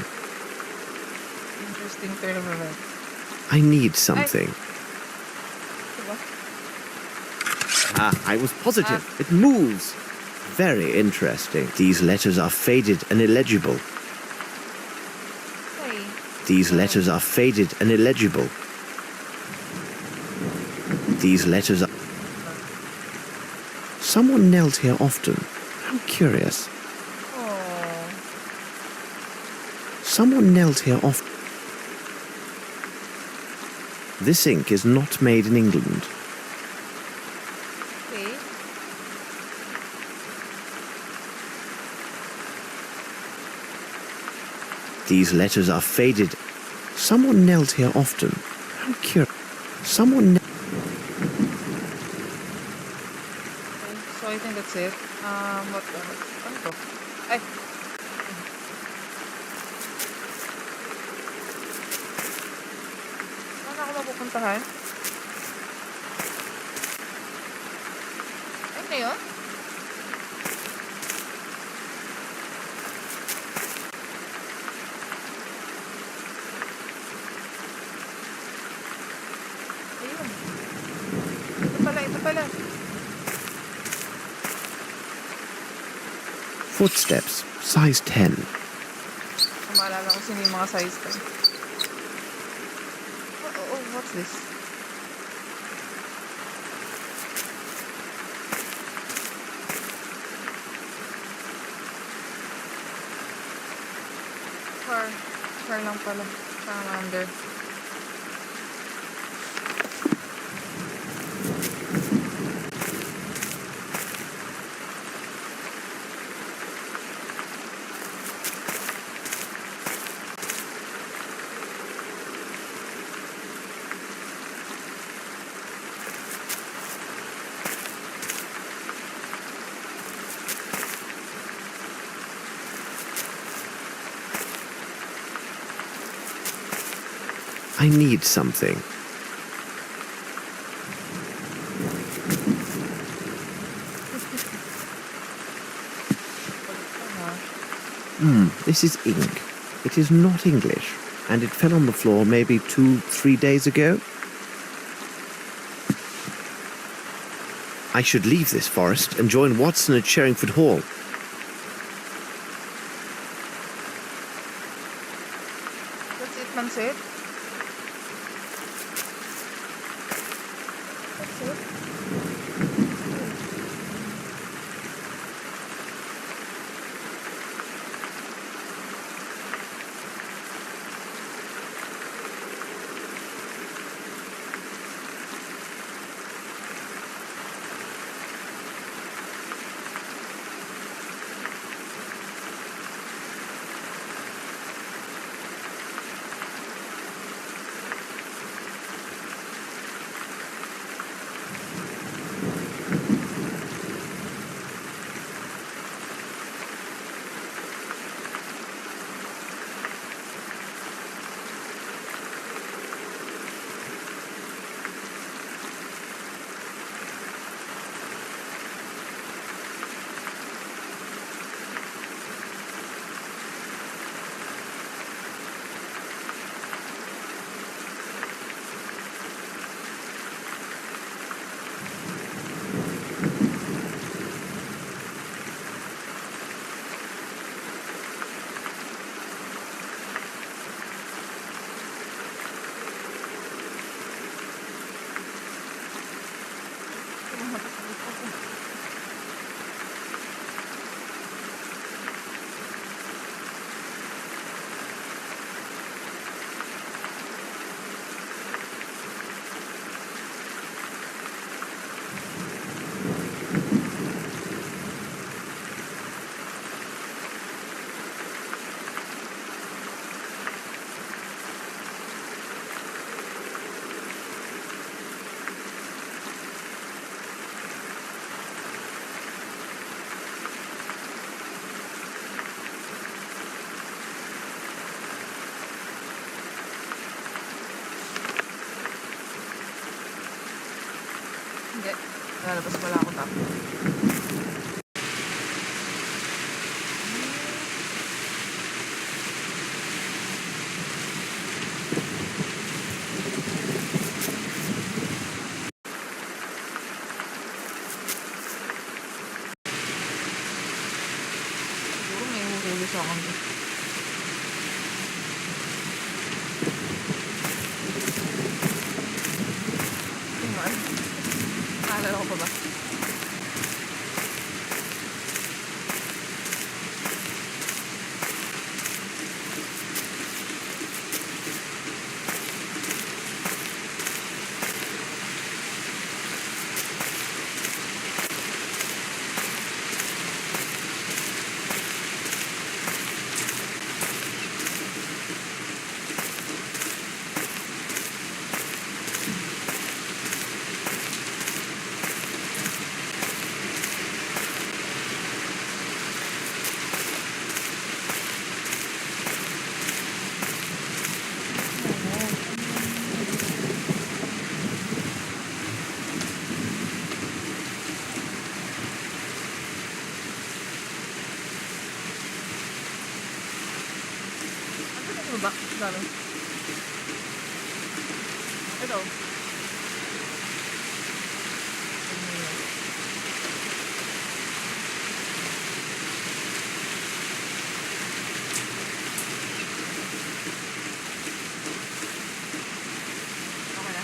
Interesting turn of events. I need something. Diba? Ah, I was positive. It moves. Very interesting. These letters are faded and illegible. Hey. These letters are faded and illegible. These letters are... Someone knelt here often. How curious. Oh. Someone knelt here often. This ink is not made in England. Okay. These letters are faded. Someone knelt here often. How curious. Someone Okay, so I think that's it. What else? Ano to? Ay! Saan ako mapupuntahan? Ay, na yun? Ayun. Ito pala. footsteps, size 10. Maalala ko sino yung mga size ko. Oh, what's this? Car lang pala. Under. I need something. This is ink. It is not English, and it fell on the floor maybe 2-3 days ago. I should leave this forest and join Watson at Sherringford Hall. That's it, man said. That's it. Hindi. Lalabas pala ako tapos. Siguro may huli sa akin. Tingnan. Naalala ko pa ba? baba. Dami. Ito. Okay na.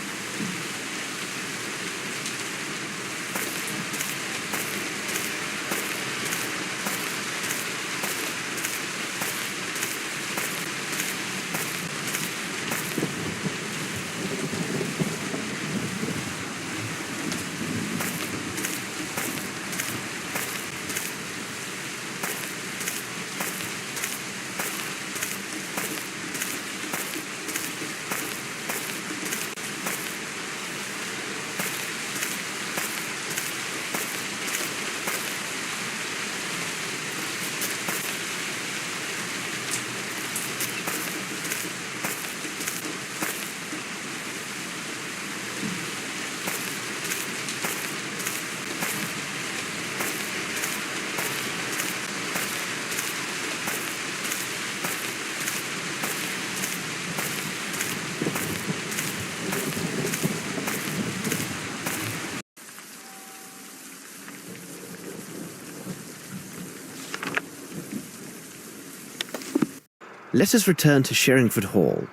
Let us return to Sherringford Hall.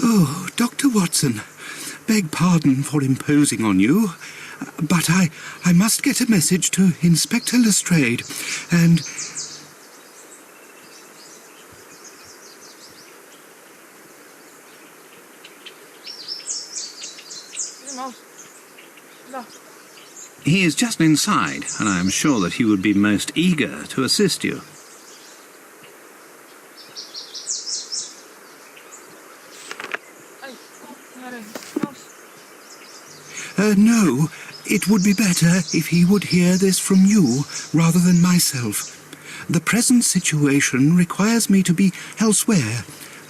Oh, Dr. Watson, beg pardon for imposing on you, but I must get a message to Inspector Lestrade, and... Mouse. Ito. He is just inside, and I am sure that he would be most eager to assist you. Ay, nangyari. Mouse. No, it would be better if he would hear this from you rather than myself. The present situation requires me to be elsewhere.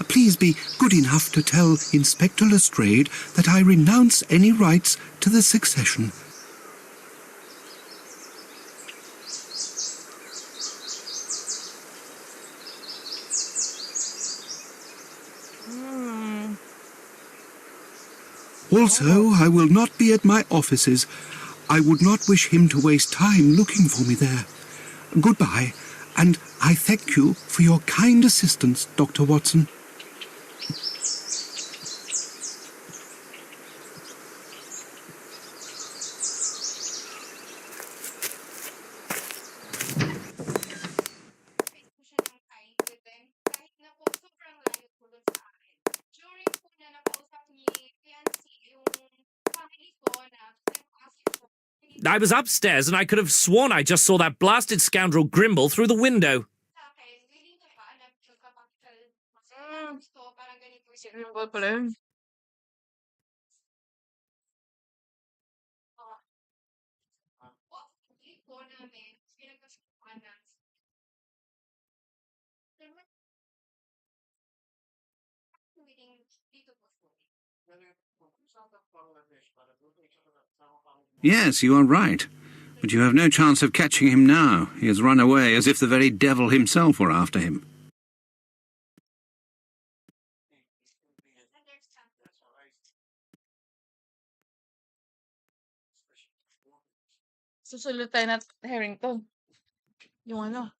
Please be good enough to tell Inspector Lestrade that I renounce any rights to the succession. Also, I will not be at my offices. I would not wish him to waste time looking for me there. Goodbye, and I thank you for your kind assistance, Dr. Watson. I was upstairs and I could have sworn I just saw that blasted scoundrel Grimble through the window. Simple pala yun. Yes, you are right. But you have no chance of catching him now. He has run away as if the very devil himself were after him. Susunod tayo na Harrington. Yung ano.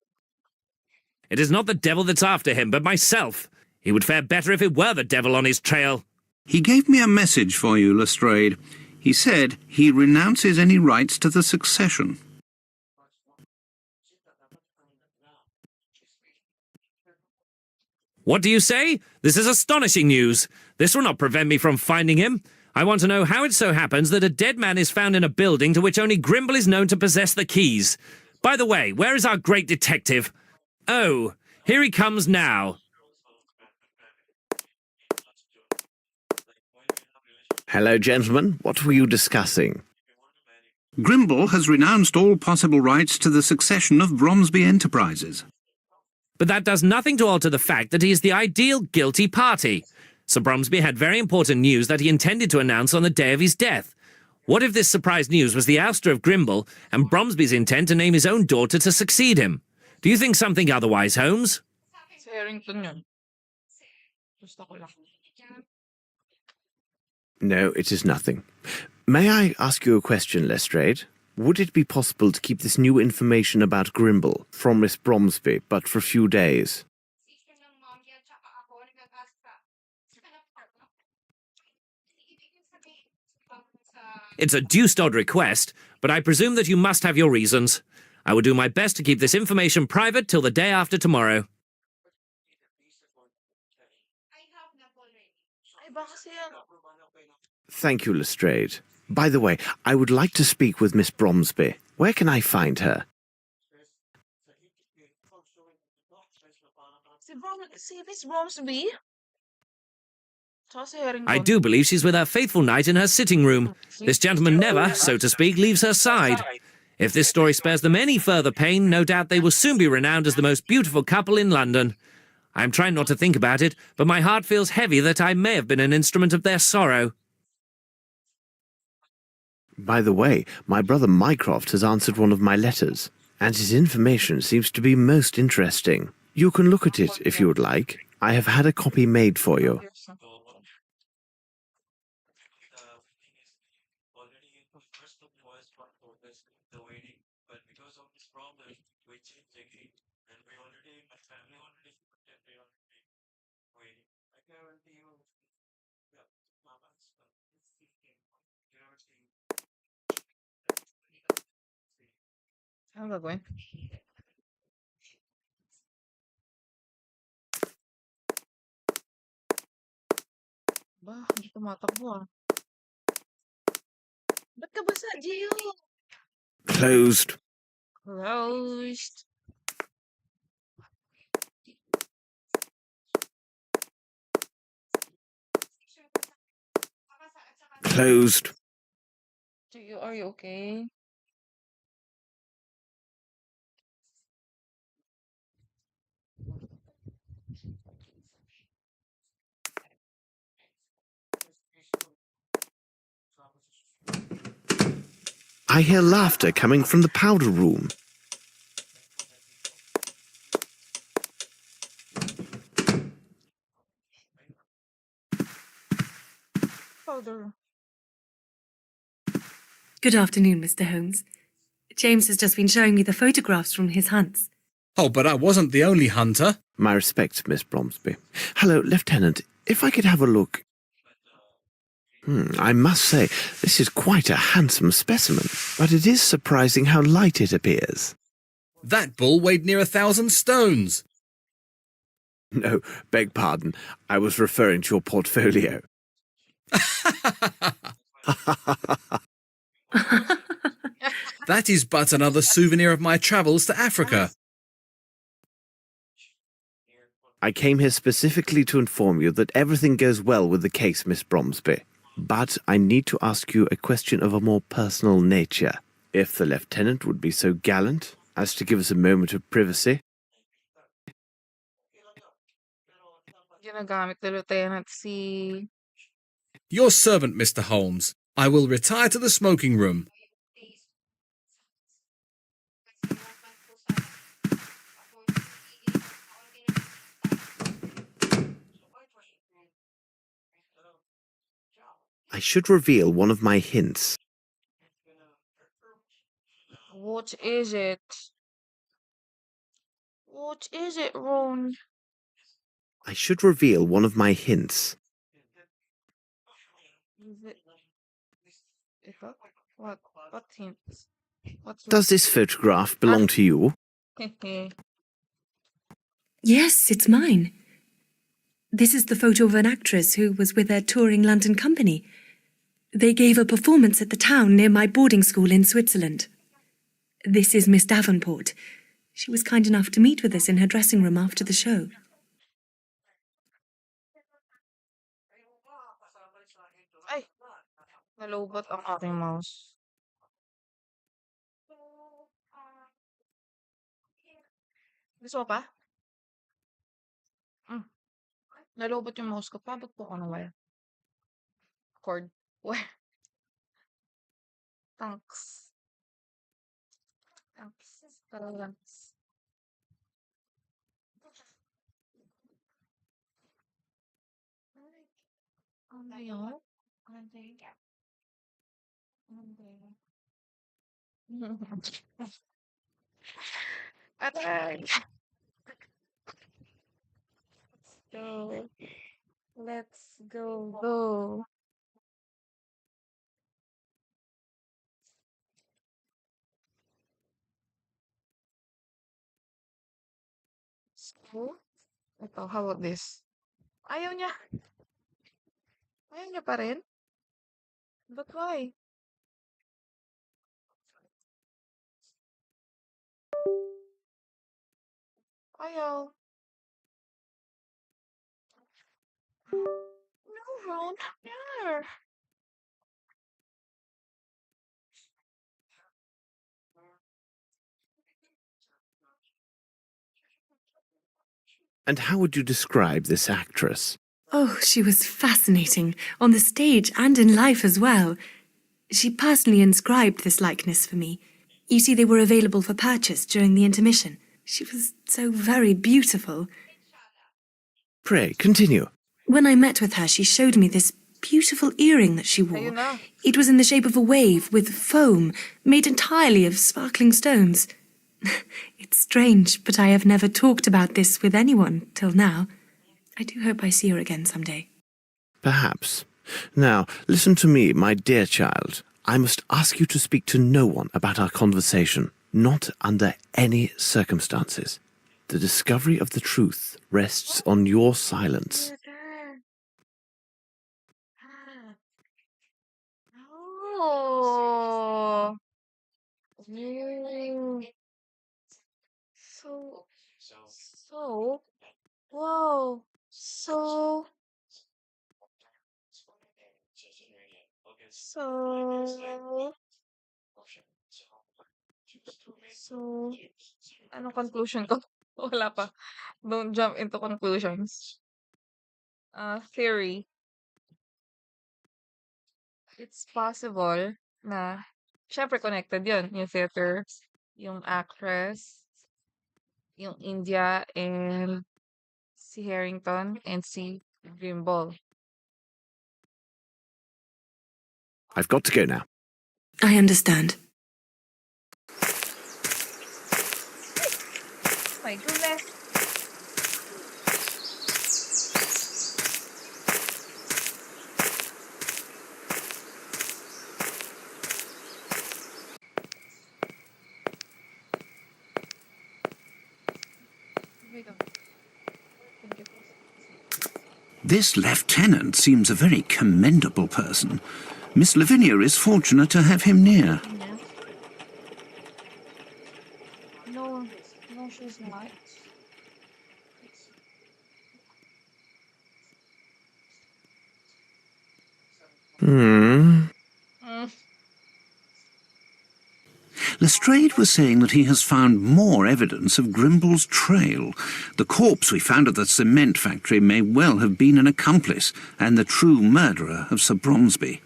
It is not the devil that's after him, but myself. He would fare better if it were the devil on his trail. He gave me a message for you, Lestrade. He said he renounces any rights to the succession. What do you say? This is astonishing news. This will not prevent me from finding him. I want to know how it so happens that a dead man is found in a building to which only Grimble is known to possess the keys. By the way, where is our great detective? Oh, here he comes now. Hello, gentlemen. What were you discussing? Grimble has renounced all possible rights to the succession of Bromsby Enterprises. But that does nothing to alter the fact that he is the ideal guilty party. Sir Bromsby had very important news that he intended to announce on the day of his death. What if this surprise news was the ouster of Grimble and Bromsby's intent to name his own daughter to succeed him? Do you think something otherwise, Holmes? Si Harrington yun. Gusto ko lang. No, it is nothing. May I ask you a question, Lestrade? Would it be possible to keep this new information about Grimble from Miss Bromsby, but for a few days? It's a deuced odd request, but I presume that you must have your reasons. I will do my best to keep this information private till the day after tomorrow. Ay, baka kasi yan. Thank you, Lestrade. By the way, I would like to speak with Miss Bromsby. Where can I find her? Si Miss Bromsby? Tsaka si Harrington. I do believe she's with her faithful knight in her sitting room. This gentleman never, so to speak, leaves her side. If this story spares them any further pain, no doubt they will soon be renowned as the most beautiful couple in London. I am trying not to think about it, but my heart feels heavy that I may have been an instrument of their sorrow. By the way, my brother Mycroft has answered one of my letters, and his information seems to be most interesting. You can look at it if you would like. I have had a copy made for you. Ano gagawin? Ba, hindi tumatakbo ah. Ba't ka basa, Gio? Closed. Closed. Closed. Are you okay? I hear laughter coming from the powder room. Powder. Good afternoon, Mr. Holmes. James has just been showing me the photographs from his hunts. Oh, but I wasn't the only hunter. My respects, Miss Bromsby. Hello, Lieutenant. If I could have a look... I must say, this is quite a handsome specimen, but it is surprising how light it appears. That bull weighed near 1,000 stones. No, beg pardon. I was referring to your portfolio. That is but another souvenir of my travels to Africa. I came here specifically to inform you that everything goes well with the case, Miss Bromsby. But I need to ask you a question of a more personal nature. If the lieutenant would be so gallant as to give us a moment of privacy. Ginagamit ni Lieutenant si... Your servant, Mr. Holmes. I will retire to the smoking room. I should reveal one of my hints. What is it? What is it, Ron? I should reveal one of my hints. Is it... Ito? What? What hints? What's Does this photograph belong to you? Yes, it's mine. This is the photo of an actress who was with their touring London company. They gave a performance at the town near my boarding school in Switzerland. This is Miss Davenport. She was kind enough to meet with us in her dressing room after the show. Ay! Nalobot ang aking mouse. Gusto mo pa? Nalobot yung mouse ko. Paabot po ako ng wire. Cord. Wire. Thanks. Thanks. Thanks. Ano yun? Aray! Go. Let's go. Go. So, ito, how about this? Ayaw niya. Ayaw niya pa rin? But why? Ayaw. No, Ron. Yeah. And how would you describe this actress? Oh, she was fascinating, on the stage and in life as well. She personally inscribed this likeness for me. You see, they were available for purchase during the intermission. She was so very beautiful. Pray, continue. When I met with her, she showed me this beautiful earring that she wore. Ayun na. It was in the shape of a wave with foam, made entirely of sparkling stones. It's strange, but I have never talked about this with anyone till now. I do hope I see her again someday. Perhaps. Now, listen to me, my dear child. I must ask you to speak to no one about our conversation, not under any circumstances. The discovery of the truth rests on your silence. Oh. Mm. So, wow. So, anong conclusion ko? Wala pa. Don't jump into conclusions. Theory. It's possible na, syempre connected yun. Yung theater, yung actress, yung India, and si Harrington, and si Grimble. I've got to go now. I understand. My goodness. Thank you. This lieutenant seems a very commendable person. Miss Lavinia is fortunate to have him near. No, she's not. Hmm. Lestrade was saying that he has found more evidence of Grimble's trail. The corpse we found at the cement factory may well have been an accomplice and the true murderer of Sir Bromsby.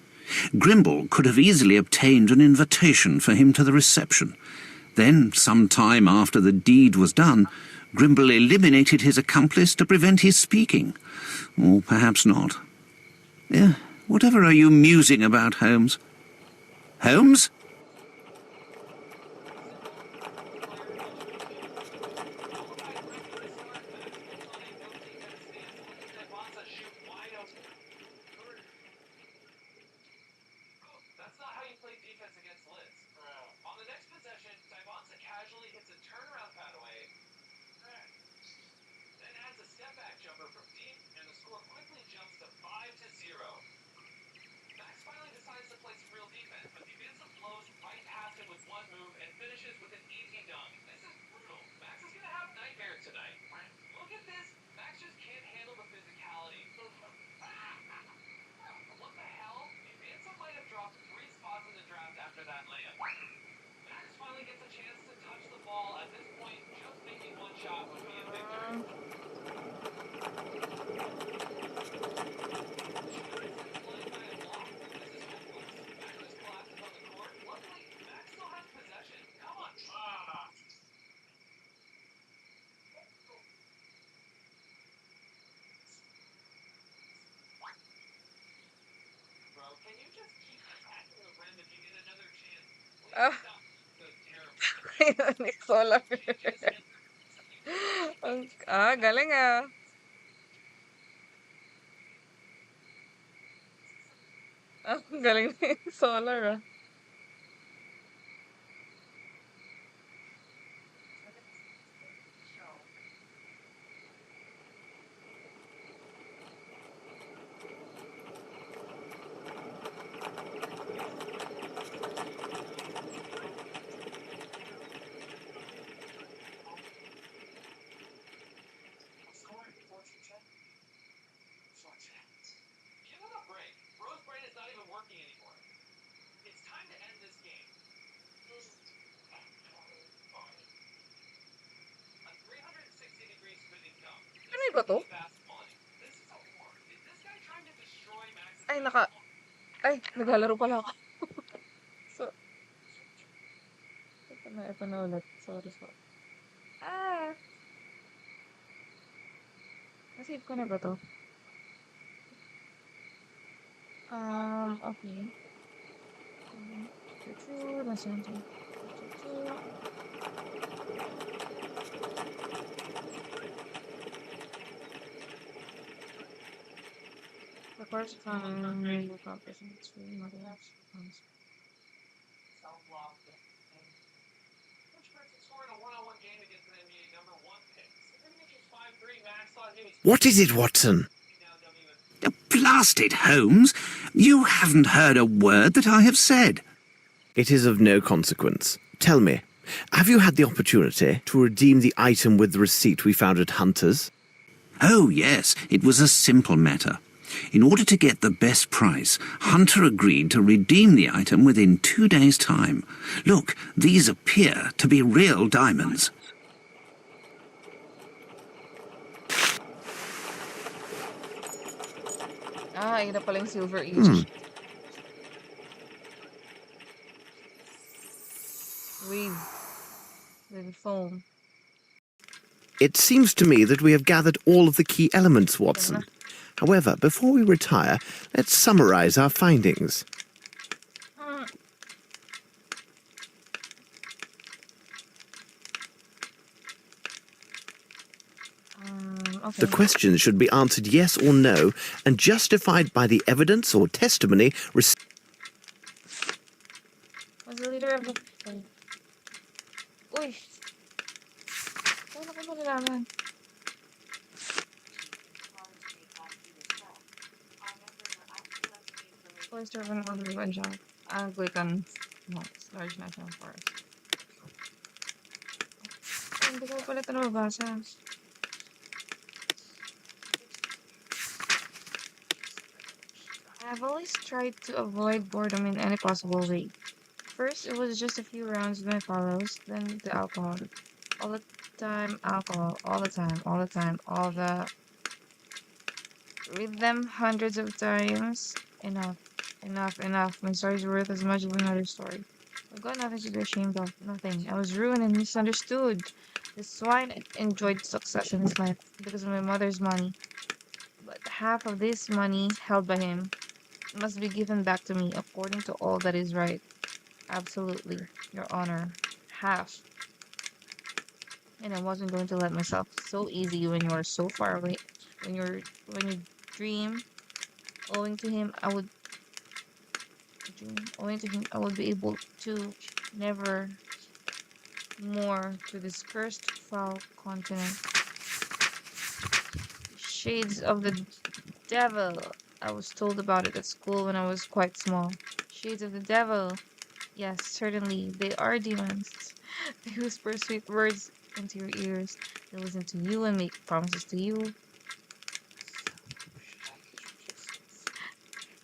Grimble could have easily obtained an invitation for him to the reception. Then, some time after the deed was done, Grimble eliminated his accomplice to prevent his speaking. Or perhaps not. Whatever are you musing about, Holmes? Holmes? Ah, Nick Solar. Galing ah. Galing ni Solar ah. Ano ba to? Ay, naglalaro pala ako. So, ito na ulit. Sorry. Ah, nasave ko na ba to? Okay. Nasaan to? The course from the competition between models. What is it, Watson? Blast it, Holmes! You haven't heard a word that I have said. It is of no consequence. Tell me, have you had the opportunity to redeem the item with the receipt we found at Hunter's? Oh, yes, it was a simple matter. In order to get the best price, Hunter agreed to redeem the item within 2 days' time. Look, these appear to be real diamonds. Yun na pala yung silver age. With foam. It seems to me that we have gathered all of the key elements, Watson. However, before we retire, let's summarize our findings. Okay. The questions should be answered yes or no and justified by the evidence or testimony Was the leader of the... Uy! Paano ko malalaman? Forest urban on the job. Anglican monks, large national forest. Hindi ko pala ito nababasa. I've always tried to avoid boredom in any possible way. First, it was just a few rounds with my fellows, then the alcohol. All the time, alcohol. All the time. Read them hundreds of times. Enough. My story's worth as much as another story. I've got nothing to be ashamed of. Nothing. I was ruined and misunderstood. This swine enjoyed success in his life because of my mother's money. But half of this money held by him must be given back to me according to all that is right. Absolutely, Your Honor. Half. And I wasn't going to let myself so easy when you are so far away. When you dream, owing to him, I would be able to never more to this cursed foul continent. Shades of the devil. I was told about it at school when I was quite small. Shades of the devil. Yes, certainly, they are demons. They whisper sweet words into your ears. They listen to you and make promises to you.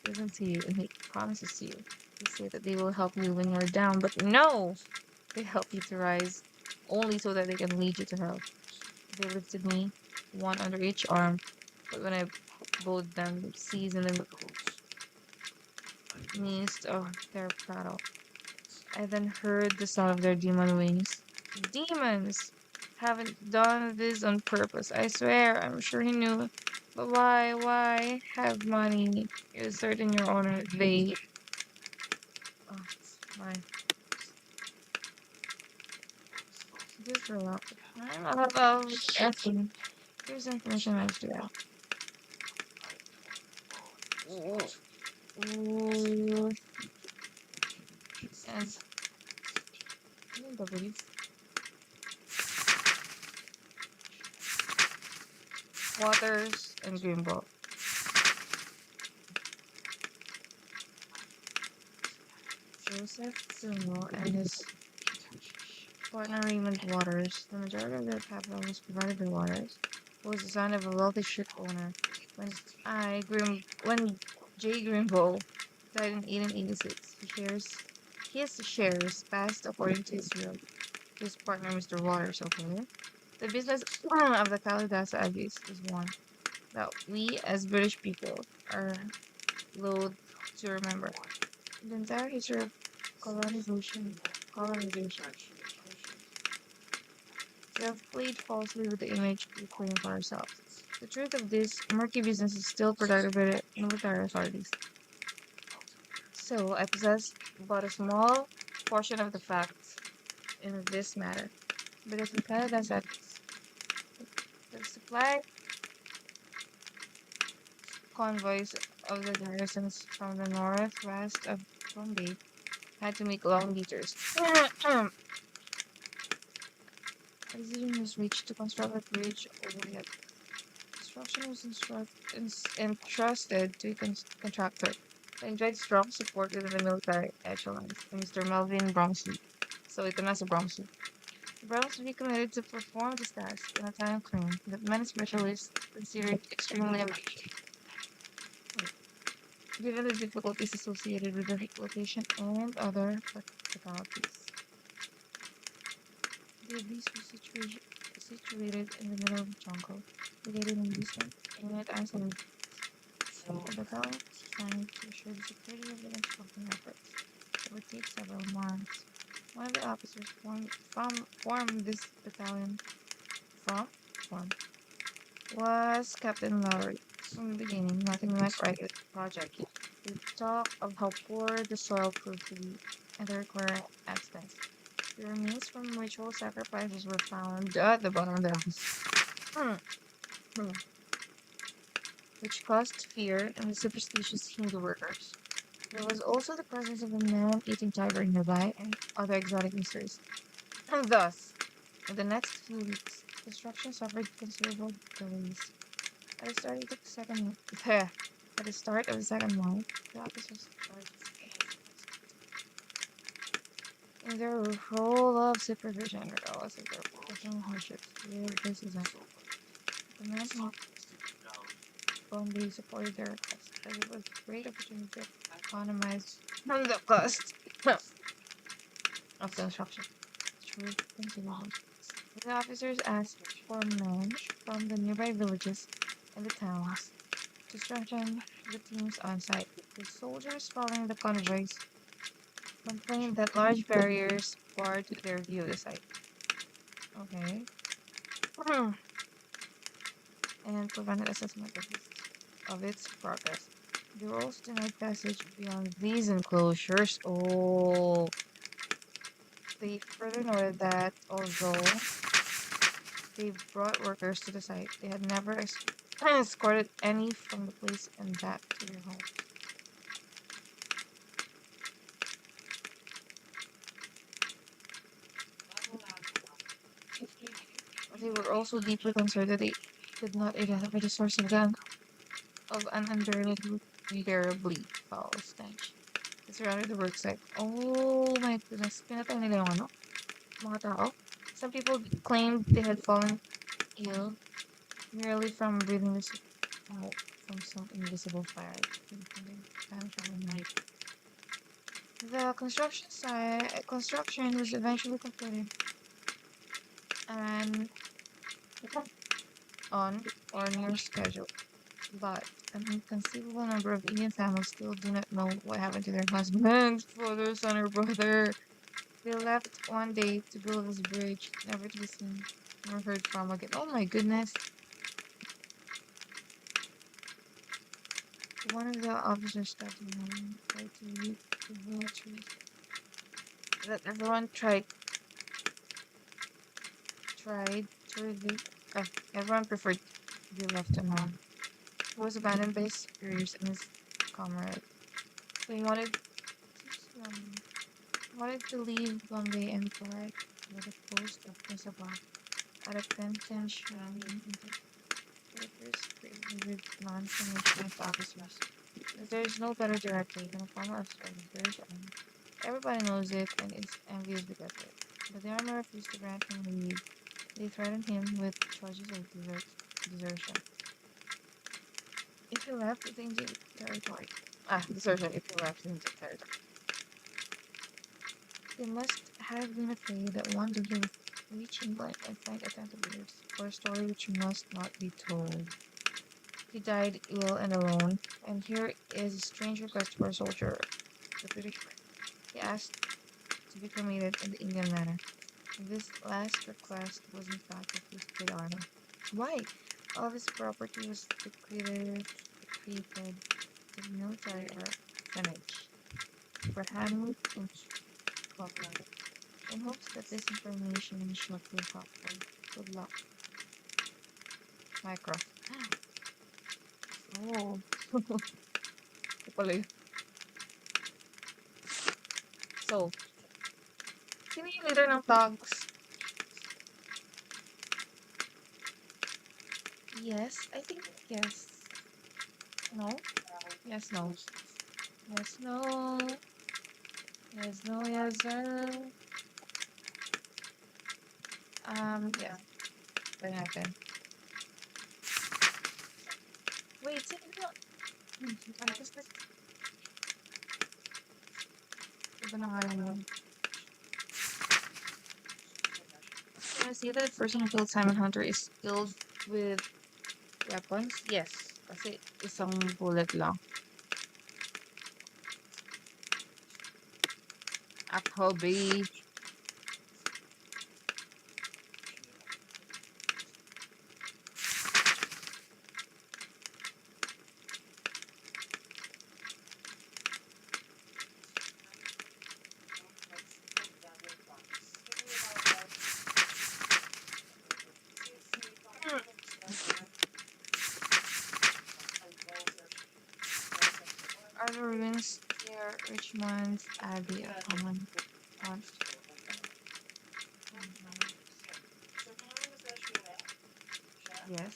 Listen to you and make promises to you. They say that they will help you when you're down, but no! They help you to rise, only so that they can lead you to hell. They lifted me, one under each arm, but when I bowed them, seasoned in the midst of their prattle, I then heard the sound of their demon wings. Demons! haven't done this on purpose. I swear, I'm sure he knew. But why? Why have money? You assert in your honor. They. Oh, it's fine. Just relax. I'm out of asking. Here's information I have to have. Ooh. Ooh. And W. Waters and Greenbow. Joseph Sumo and his partner Raymond Waters. The majority of their capital was provided by Waters, who was the son of a wealthy ship owner. When J. Grimbo died in 1886, his shares passed according to his partner Mr. Waters. Okay, the business of the Kalidasa Abbey is one that we as British people are loath to remember. The entire history of colonization. We have played falsely with the image we claim for ourselves. The truth of this murky business is still protected by the military authorities. So I possess but a small portion of the facts in this matter. But if Canada said the supply convoys of the garrisons from the northwest of Bombay had to make long detours. A decision was reached to construct a bridge overhead. Construction was entrusted to a contractor that enjoyed strong support within the military echelons, Mr. Melvin Bromsley. So ito na si Bromsley. Bromsley committed to perform this task in a time frame that many specialists considered extremely ambitious. Given the difficulties associated with the location and other practicalities. The abyss was situated in the middle of the jungle, located in distant and isolated. The battalion was assigned to ensure the security of the construction efforts. It would take several months. One of the officers formed this battalion was Captain Lowry. From the beginning, nothing went right with the project. We talk of how poor the soil proved to be and the required expense. The remains from ritual sacrifices were found at the bottom of the house, which caused fear in the superstitious Hindu workers. There was also the presence of a man-eating tiger nearby and other exotic mysteries. And thus, in the next few weeks, construction suffered considerable delays. At the start of the second month, the officers charged in their role of supervision, regardless of their professional hardships. This is the men who Bombay supported their request, as it was a great opportunity to economize on the cost of construction. True continued. The officers asked for men from the nearby villages and the towns to strengthen the teams on site. The soldiers following the convoys complained that large barriers barred their view of the site. Okay. And prevented assessment of its progress. They were also denied passage beyond these enclosures. Oh. They further noted that although they brought workers to the site, they had never escorted any from the place and back to their home. They were also deeply concerned that they could not identify the source of an unbearably foul stench that surrounded the worksite. Oh my goodness, pinatay nila yung mga tao. Some people claimed they had fallen ill merely from breathing the smoke from some invisible fire. The construction was eventually completed and on or near schedule, but an inconceivable number of Indian families still do not know what happened to their husbands, father, son, or brother. They left one day to build this bridge, never to be seen Never heard from again. Oh my goodness. One of the officers got to know tried to leave the military. That everyone tried to leave. Everyone preferred to be left alone. He was abandoned by his superiors and his comrade. So he wanted to leave Bombay and apply for the post of principal at a penitentiary into workers with non-commissioned officers. There is no better director than a former officer of the British Army. Everybody knows it and is envious because of it. But the army refused to grant him leave. They threatened him with charges of desertion. If he left the Indian territory. Desertion if he left the Indian territory. They must have been afraid that one day he would reach England and find attentive ears for a story which must not be told. He died ill and alone, and here is a strange request for a soldier, the British friend. He asked to be cremated in the Indian manner. This last request was in fact refused by the army. Why? All of his property was bequeathed to the military orphanage for Hamlet in Scotland, in hopes that this information should be helpful. Good luck. Mycroft. Oh. Ito pala yun. So, sino yung leader ng thugs? Yes, I think yes. No? Yes, no. Yes, no. Yes, no, yes, sir. Yeah. What happened? Wait, sino na? I guess this... Iba na nga yun. Can I see that the person who killed Simon Hunter is skilled with weapons? Yes. Kasi isang bullet lang. Hobby. Are the ruins near Richmond's Abbey a common haunt? Yes.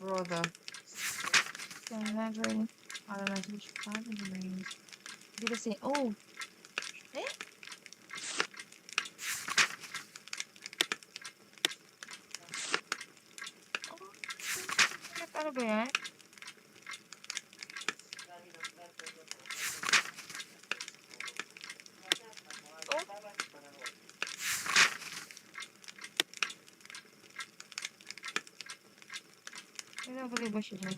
Brother. Can you imagine how the message found in the ruins? Did they say, oh, eh? Oh, ano ba yan? Oh? May double ba siya?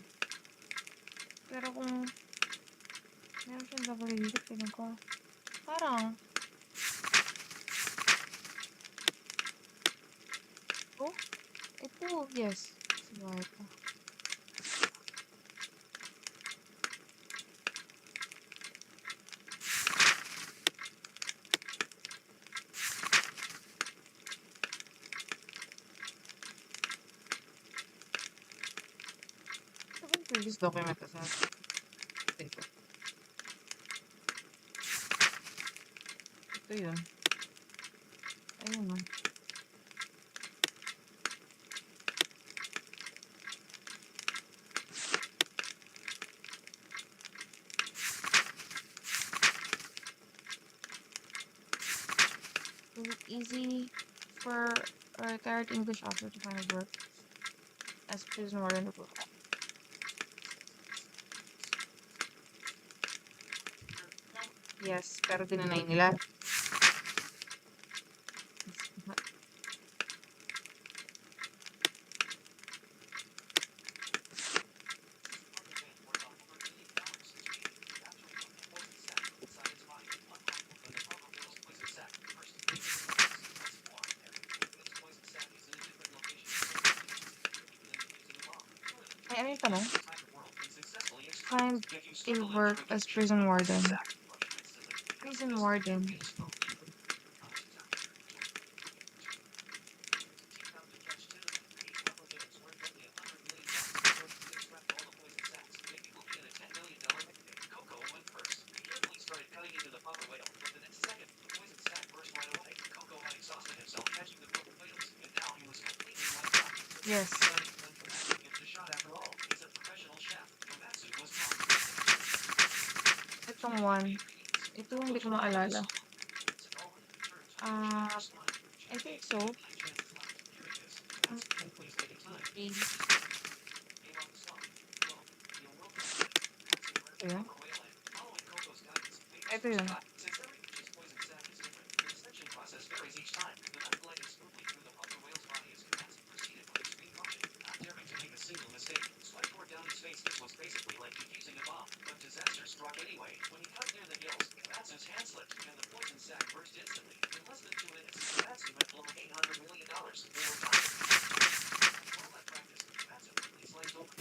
Pero kung meron siyang double dito, feeling ko, parang, oh, ito, yes. Siguro ito. Ito ba yung previous document na sa paper? Ito yun. Ayun na. Is it easy for a retired English officer to find a work as prison warden of Brooklyn? Yes, pero dinanay nila. may tanong. Find a work as prison warden. Prison warden. Yes. Itong one. Ito hindi ko maalala. I think so. Ito yun. Ito yun.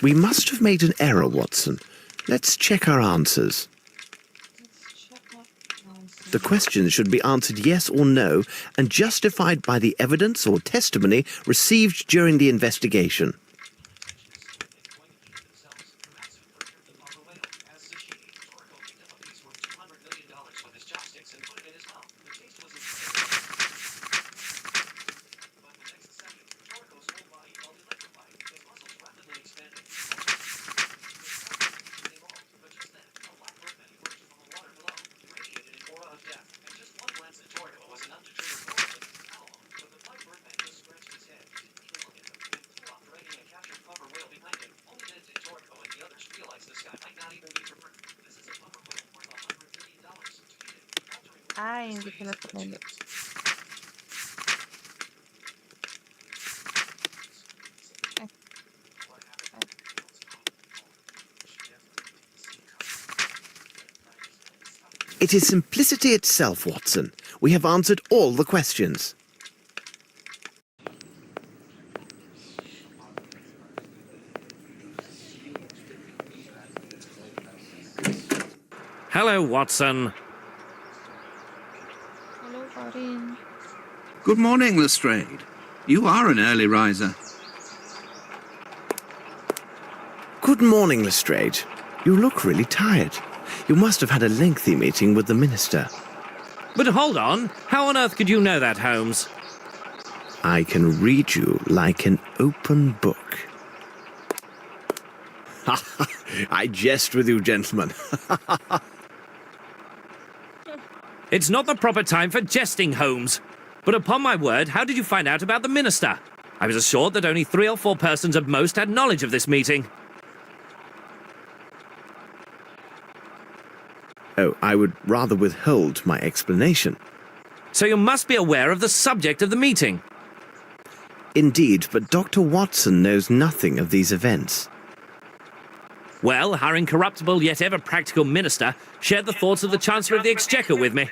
We must have made an error, Watson. Let's check our answers. Let's check out The questions should be answered yes or no and justified by the evidence or testimony received during the investigation. Ay, hindi ko napamili. It is simplicity itself, Watson. We have answered all the questions. Hello, Watson. Hello, Karin. Good morning, Lestrade. You are an early riser. Good morning, Lestrade. You look really tired. You must have had a lengthy meeting with the minister. But hold on. How on earth could you know that, Holmes? I can read you like an open book. I jest with you, gentlemen. It's not the proper time for jesting, Holmes. But upon my word, how did you find out about the minister? I was assured that only 3 or 4 persons at most had knowledge of this meeting. Oh, I would rather withhold my explanation. So you must be aware of the subject of the meeting. Indeed, but Dr. Watson knows nothing of these events. Well, our incorruptible yet ever practical minister shared the thoughts of the Chancellor of the Exchequer with me.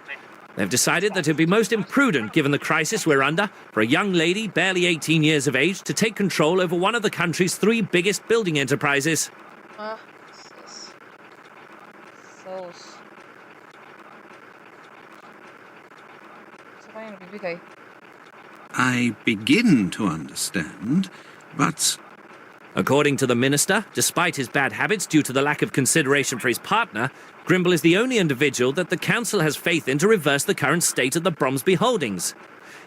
They've decided that it would be most imprudent, given the crisis we're under, for a young lady barely 18 years of age to take control over one of the country's 3 biggest building enterprises. Sus. Sus. Sa kanya nagbibigay. I begin to understand, but According to the minister, despite his bad habits due to the lack of consideration for his partner, Grimble is the only individual that the council has faith in to reverse the current state of the Bromsby holdings.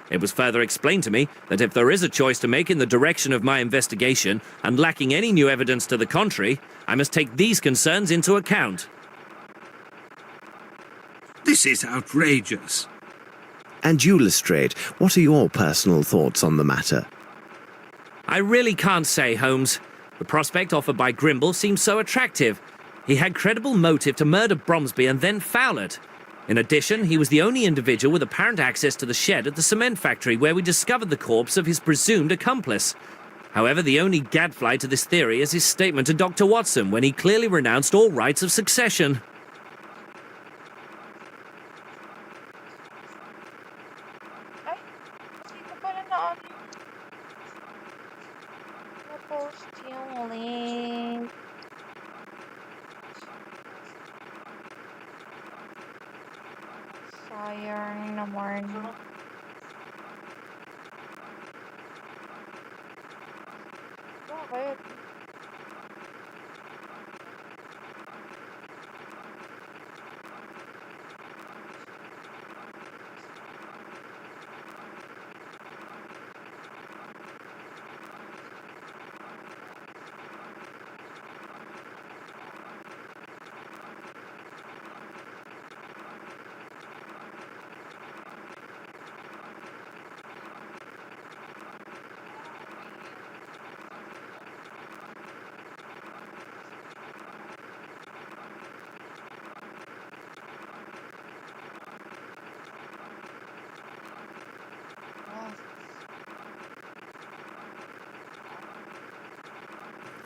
It was further explained to me that if there is a choice to make in the direction of my investigation, and lacking any new evidence to the contrary, I must take these concerns into account. this is outrageous. And you, Lestrade, what are your personal thoughts on the matter? I really can't say, Holmes. The prospect offered by Grimble seems so attractive. He had credible motive to murder Bromsby and then foul it. In addition, he was the only individual with apparent access to the shed at the cement factory where we discovered the corpse of his presumed accomplice. However, the only gadfly to this theory is his statement to Dr. Watson when he clearly renounced all rights of succession. Ay, dito pala na post yung link. Sayang naman. Bakit?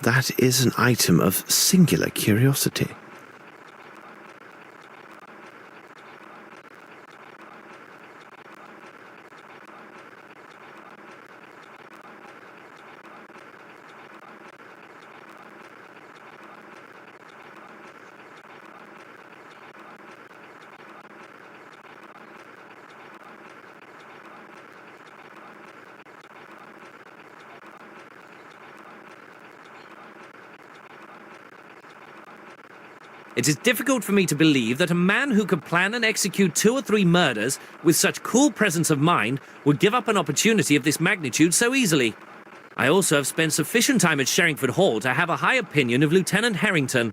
That is an item of singular curiosity. It is difficult for me to believe that a man who could plan and execute 2 or 3 murders with such cool presence of mind would give up an opportunity of this magnitude so easily. I also have spent sufficient time at Sherringford Hall to have a high opinion of Lieutenant Harrington.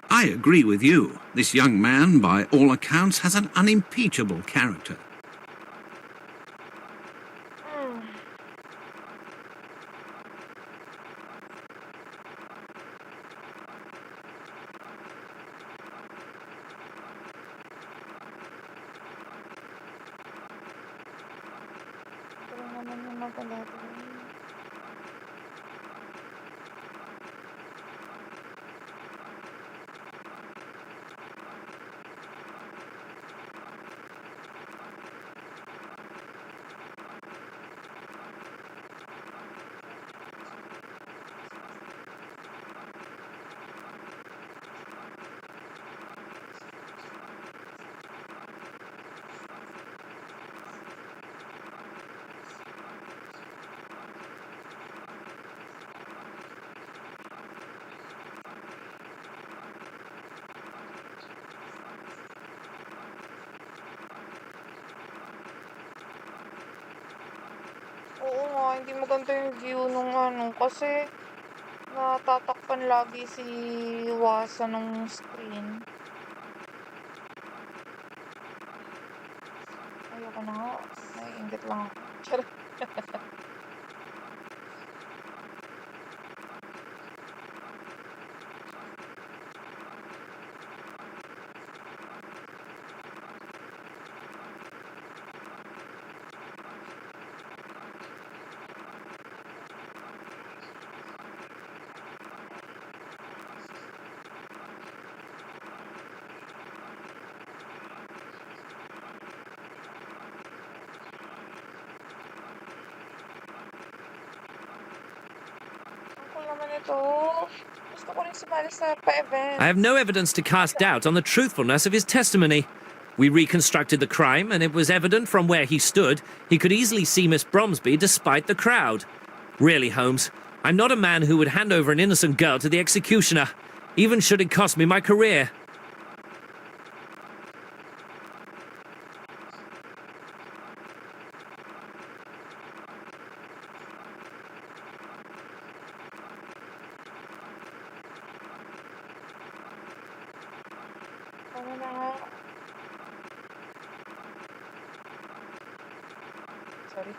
I agree with you. This young man, by all accounts, has an unimpeachable character. Pero naman yung maganda ito. Oo nga, hindi maganda yung view nung ano, kasi natatakpan lagi si Wasa ng screen. Ayoko na nga, naiinggit lang ako. Charot. Ang cool naman ito. Gusto ko rin sumali sa pa-event. I have no evidence to cast doubt on the truthfulness of his testimony. We reconstructed the crime, and it was evident from where he stood he could easily see Miss Bromsby despite the crowd. Really, Holmes, I'm not a man who would hand over an innocent girl to the executioner, even should it cost me my career. Tama na nga. Sorry.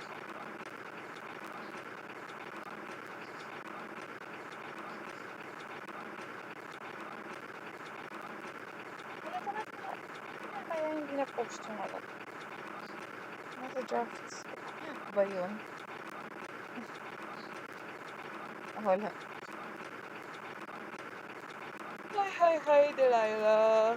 Wala ko na kaya hindi na-post yung ano. Nasa drafts. Ba yun? Wala. Hi, Delilah.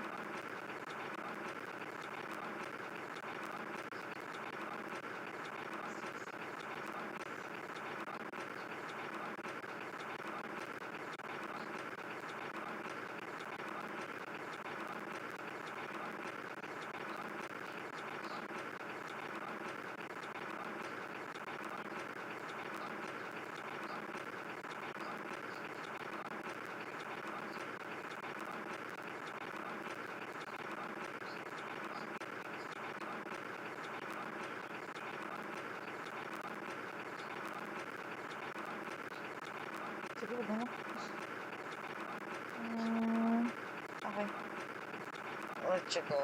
Siguro na. Okay. Let you go.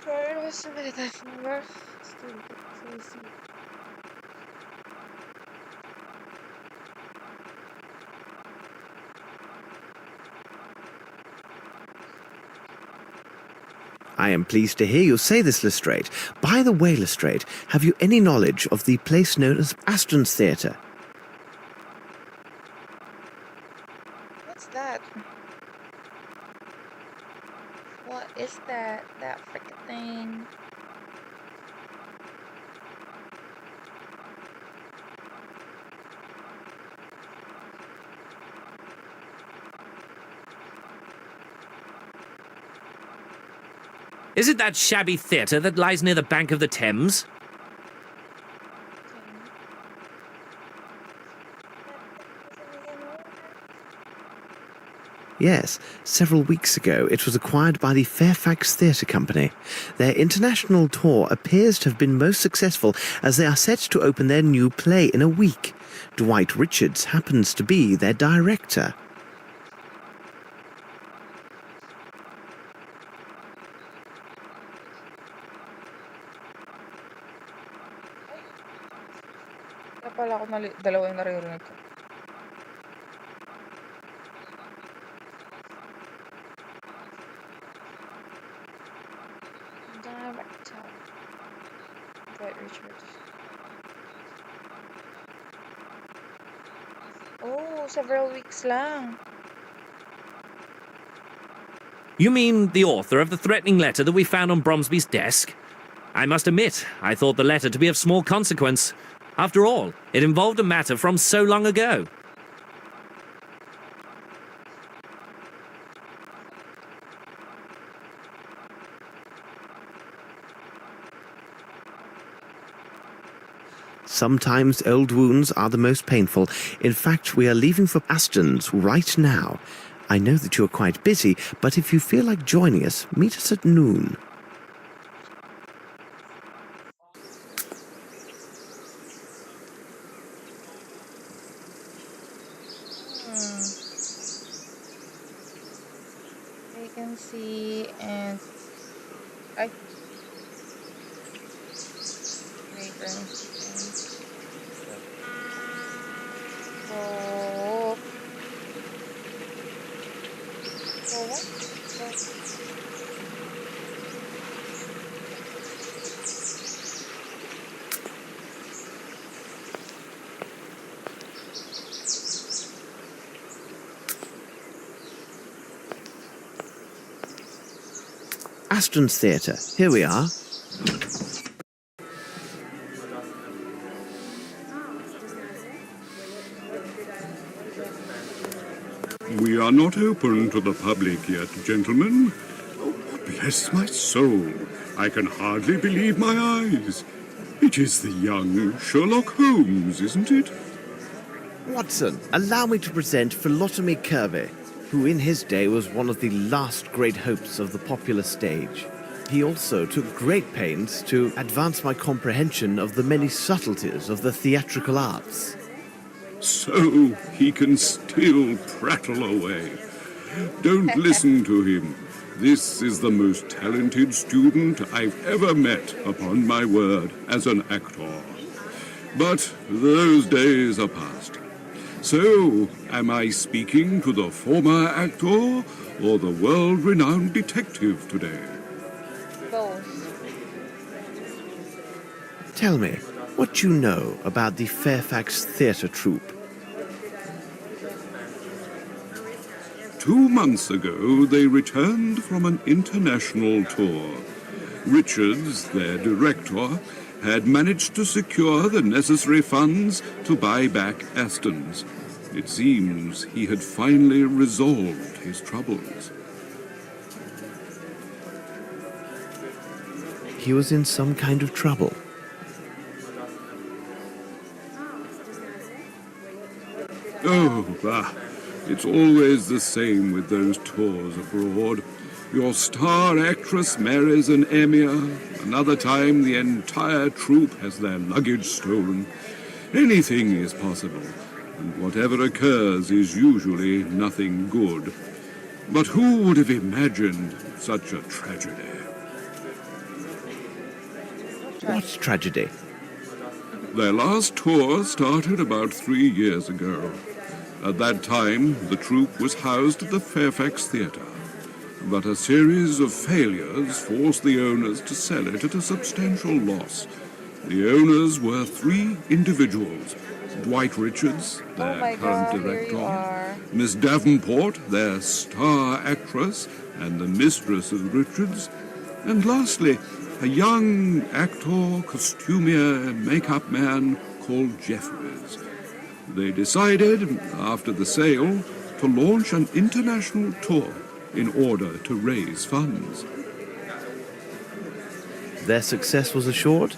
Sorry, was somebody that number? Still crazy. I am pleased to hear you say this, Lestrade. By the way, Lestrade, have you any knowledge of the place known as Aston's Theatre? What's that? What is that? That freaking thing. Is it that shabby theatre that lies near the bank of the Thames? Yes, several weeks ago it was acquired by the Fairfax Theatre Company. Their international tour appears to have been most successful as they are set to open their new play in a week. Dwight Richards happens to be their director. Kaya pala ako dalawa yung naririnig ko. Director. Dwight Richards. Oh, several weeks lang. You mean the author of the threatening letter that we found on Bromsby's desk? I must admit, I thought the letter to be of small consequence. After all, it involved a matter from so long ago. Sometimes old wounds are the most painful. In fact, we are leaving for Aston's right now. I know that you are quite busy, but if you feel like joining us, meet us at noon. Vacancy and I fragrance and oh what? Aston's Theatre. Here we are. We are not open to the public yet, gentlemen. Oh, bless my soul. I can hardly believe my eyes. It is the young Sherlock Holmes, isn't it? Watson, allow me to present Philotomy Kirby, who in his day was one of the last great hopes of the popular stage. He also took great pains to advance my comprehension of the many subtleties of the theatrical arts. So he can still prattle away. Don't listen to him. This is the most talented student I've ever met, upon my word, as an actor. But those days are past. So, am I speaking to the former actor or the world-renowned detective today? Both. Tell me, what you know about the Fairfax Theatre Troupe? 2 months ago, they returned from an international tour. Richards, their director, had managed to secure the necessary funds to buy back Aston's. It seems he had finally resolved his troubles. He was in some kind of trouble. It's always the same with those tours abroad. Your star actress marries an emir. Another time, the entire troupe has their luggage stolen. Anything is possible, and whatever occurs is usually nothing good. But who would have imagined such a tragedy? What tragedy? Their last tour started about 3 years ago. At that time, the troupe was housed at the Fairfax Theatre. But a series of failures forced the owners to sell it at a substantial loss. The owners were 3 individuals. Dwight Richards, their current director, Miss Davenport, their star actress and the mistress of Richards, and lastly, a young actor, costumier, makeup man called Jeffries. They decided, after the sale, to launch an international tour in order to raise funds. Their success was assured?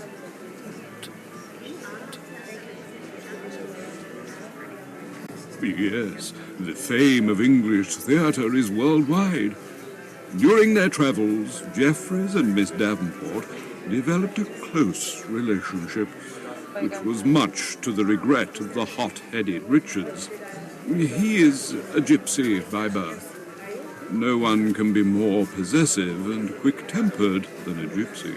Yes, the fame of English theatre is worldwide. During their travels, Jeffries and Miss Davenport developed a close relationship, which was much to the regret of the hot-headed Richards. He is a gypsy by birth. No one can be more possessive and quick-tempered than a gypsy.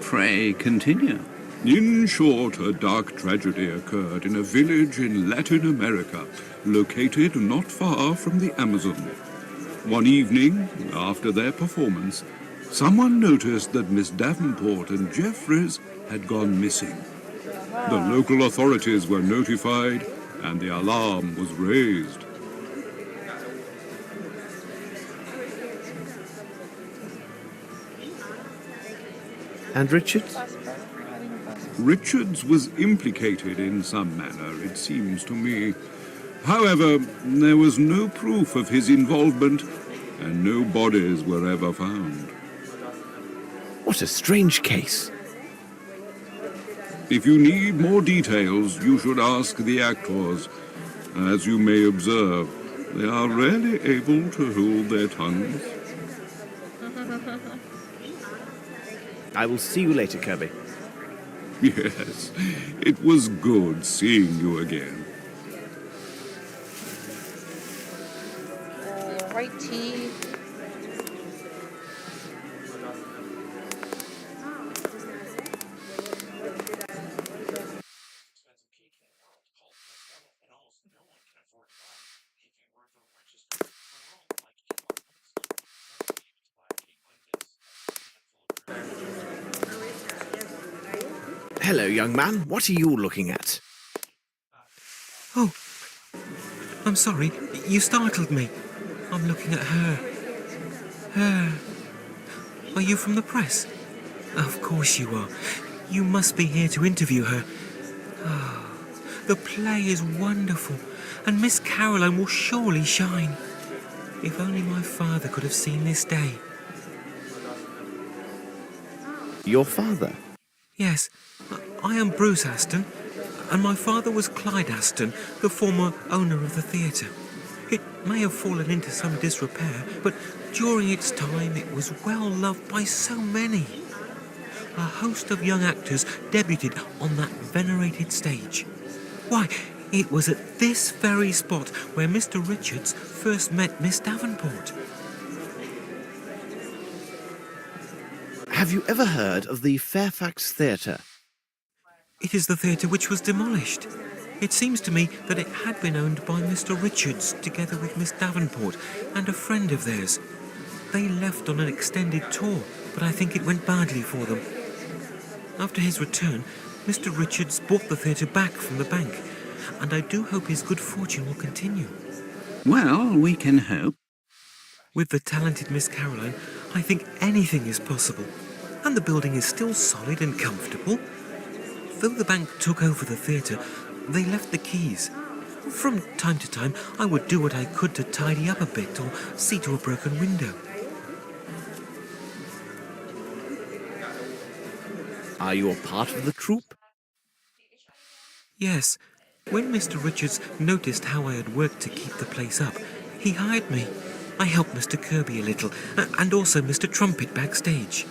Pray continue. In short, a dark tragedy occurred in a village in Latin America, located not far from the Amazon. One evening, after their performance, someone noticed that Miss Davenport and Jeffries had gone missing. The local authorities were notified, and the alarm was raised. And Richards? Richards was implicated in some manner, it seems to me. However, there was no proof of his involvement, and no bodies were ever found. What a strange case. If you need more details, you should ask the actors. As you may observe, they are rarely able to hold their tongues. I will see you later, Kirby. Yes, it was good seeing you again. White tea. Hello, young man. What are you looking at? Oh, I'm sorry. You startled me. I'm looking at her. Her. Are you from the press? Of course you are. You must be here to interview her. Oh. The play is wonderful, and Miss Caroline will surely shine. If only my father could have seen this day. Your father? Yes, I am Bruce Aston, and my father was Clyde Aston, the former owner of the theatre. It may have fallen into some disrepair, but during its time it was well loved by so many. A host of young actors debuted on that venerated stage. Why, it was at this very spot where Mr. Richards first met Miss Davenport. Have you ever heard of the Fairfax Theatre? It is the theatre which was demolished. It seems to me that it had been owned by Mr. Richards, together with Miss Davenport and a friend of theirs. They left on an extended tour, but I think it went badly for them. After his return, Mr. Richards bought the theatre back from the bank, and I do hope his good fortune will continue. Well, we can hope. With the talented Miss Caroline, I think anything is possible, and the building is still solid and comfortable. Though the bank took over the theatre, they left the keys. From time to time, I would do what I could to tidy up a bit or see to a broken window. Are you a part of the troupe? Yes, when Mr. Richards noticed how I had worked to keep the place up, he hired me. I helped Mr. Kirby a little, and also Mr. Trumpet backstage.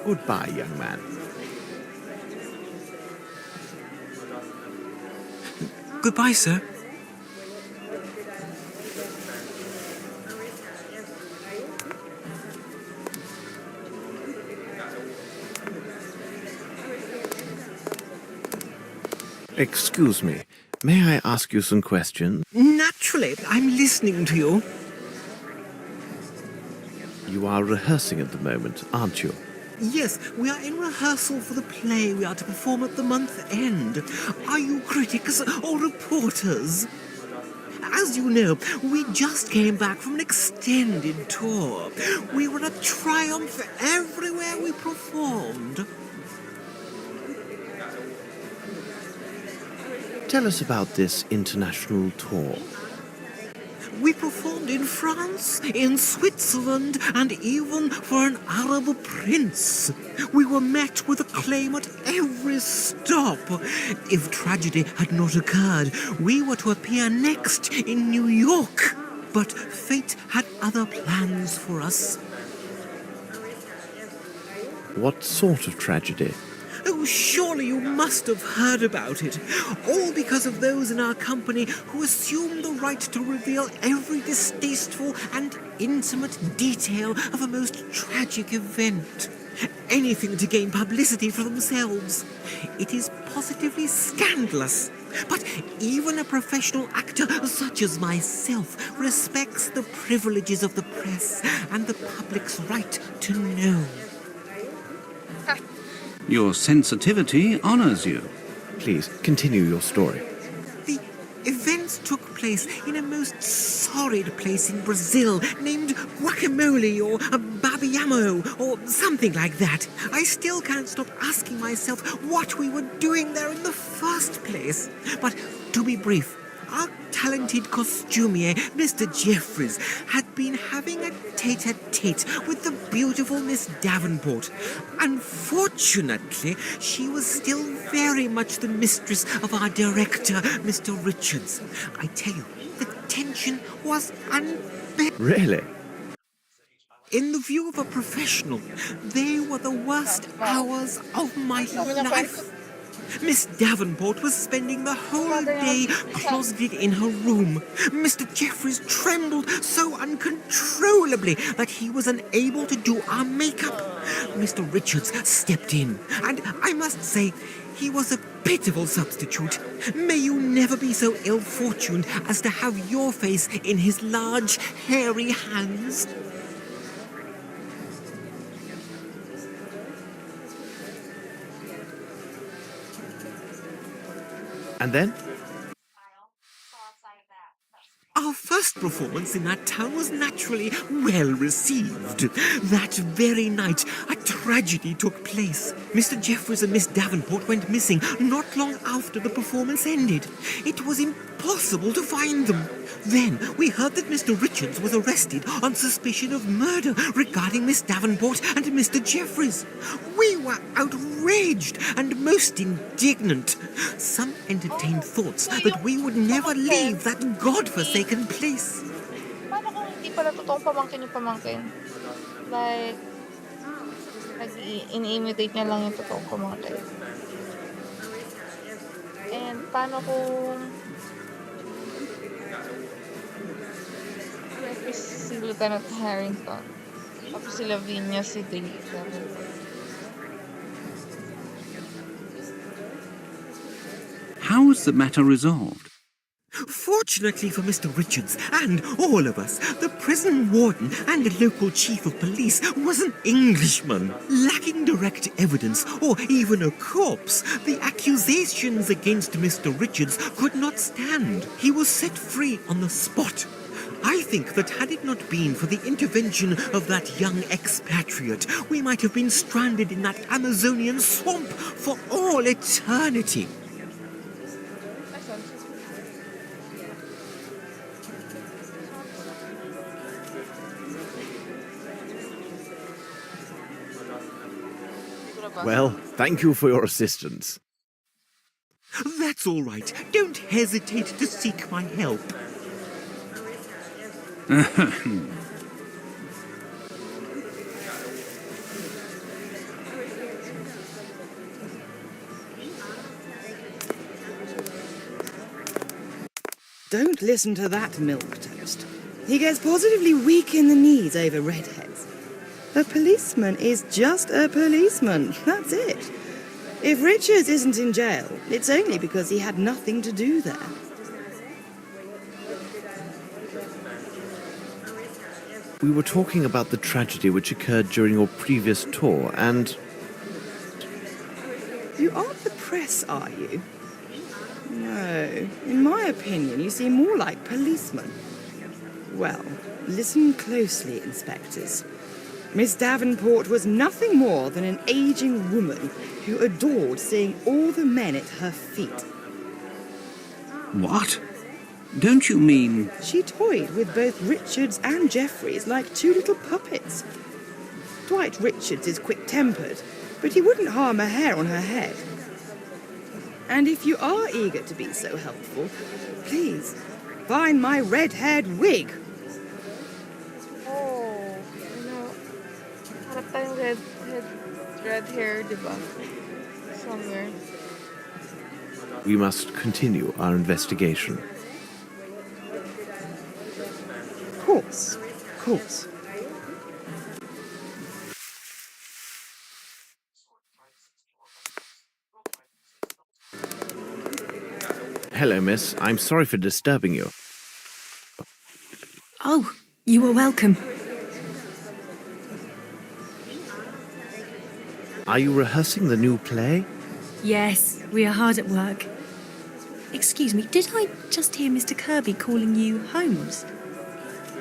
Goodbye, young man. Goodbye, sir. Excuse me, may I ask you some questions? Naturally, I'm listening to you. You are rehearsing at the moment, aren't you? Yes, we are in rehearsal for the play we are to perform at the month end. Are you critics or reporters? As you know, we just came back from an extended tour. We were a triumph everywhere we performed. Tell us about this international tour. We performed in France, in Switzerland, and even for an Arab prince. We were met with acclaim at every stop. If tragedy had not occurred, we were to appear next in New York. But fate had other plans for us. What sort of tragedy? Oh, surely you must have heard about it. All because of those in our company who assumed the right to reveal every distasteful and intimate detail of a most tragic event. Anything to gain publicity for themselves. It is positively scandalous. But even a professional actor such as myself respects the privileges of the press and the public's right to know. Your sensitivity honours you. Please, continue your story. The events took place in a most sordid place in Brazil named Guacamole or Babiamo or something like that. I still can't stop asking myself what we were doing there in the first place. But to be brief, our talented costumier, Mr. Jeffries, had been having a tete-a-tete with the beautiful Miss Davenport. Unfortunately, she was still very much the mistress of our director, Mr. Richards. I tell you, the tension was unbearable. Really? In the view of a professional, they were the worst hours of my life. Miss Davenport was spending the whole day closeted in her room. Mr. Jeffries trembled so uncontrollably that he was unable to do our makeup. Mr. Richards stepped in, and I must say, he was a pitiful substitute. May you never be so ill-fortuned as to have your face in his large, hairy hands. And then? Our first first performance in that town was naturally well received. That very night, a tragedy took place. Mr. Jeffreys and Miss Davenport went missing not long after the performance ended. It was impossible to find them. Then we heard that Mr. Richards was arrested on suspicion of murder regarding Miss Davenport and Mr. Jeffreys. We were outraged and most indignant. Some entertained thoughts that we would never leave that godforsaken place. Paano kung hindi pala totoong pamangkin yung pamangkin? Like, in-imitate niya lang yung totoong pamangkin. And paano kung si Lieutenant Harrington, tapos si Lavinia, si Dave. How was the matter resolved? Fortunately for Mr. Richards and all of us, the prison warden and the local chief of police was an Englishman. Lacking direct evidence or even a corpse, the accusations against Mr. Richards could not stand. He was set free on the spot. I think that had it not been for the intervention of that young expatriate, we might have been stranded in that Amazonian swamp for all eternity. Well, thank you for your assistance. That's all right. Don't hesitate to seek my help. Don't listen to that milk toast. He gets positively weak in the knees over redheads. A policeman is just a policeman. That's it. If Richards isn't in jail, it's only because he had nothing to do there. We were talking about the tragedy which occurred during your previous tour, and... You aren't the press, are you? No. In my opinion, you seem more like policemen. Well, listen closely, inspectors. Miss Davenport was nothing more than an aging woman who adored seeing all the men at her feet. What? Don't you mean... She toyed with both Richards and Jeffreys like two little puppets. Dwight Richards is quick-tempered, but he wouldn't harm a hair on her head. And if you are eager to be so helpful, please, find my red-haired wig. Oh, harap tayong red hair, diba? Somewhere. we must continue our investigation. Of course, of course. Hello, miss. I'm sorry for disturbing you. Oh, you are welcome. Are you rehearsing the new play? Yes, we are hard at work. Excuse me, did I just hear Mr. Kirby calling you Holmes?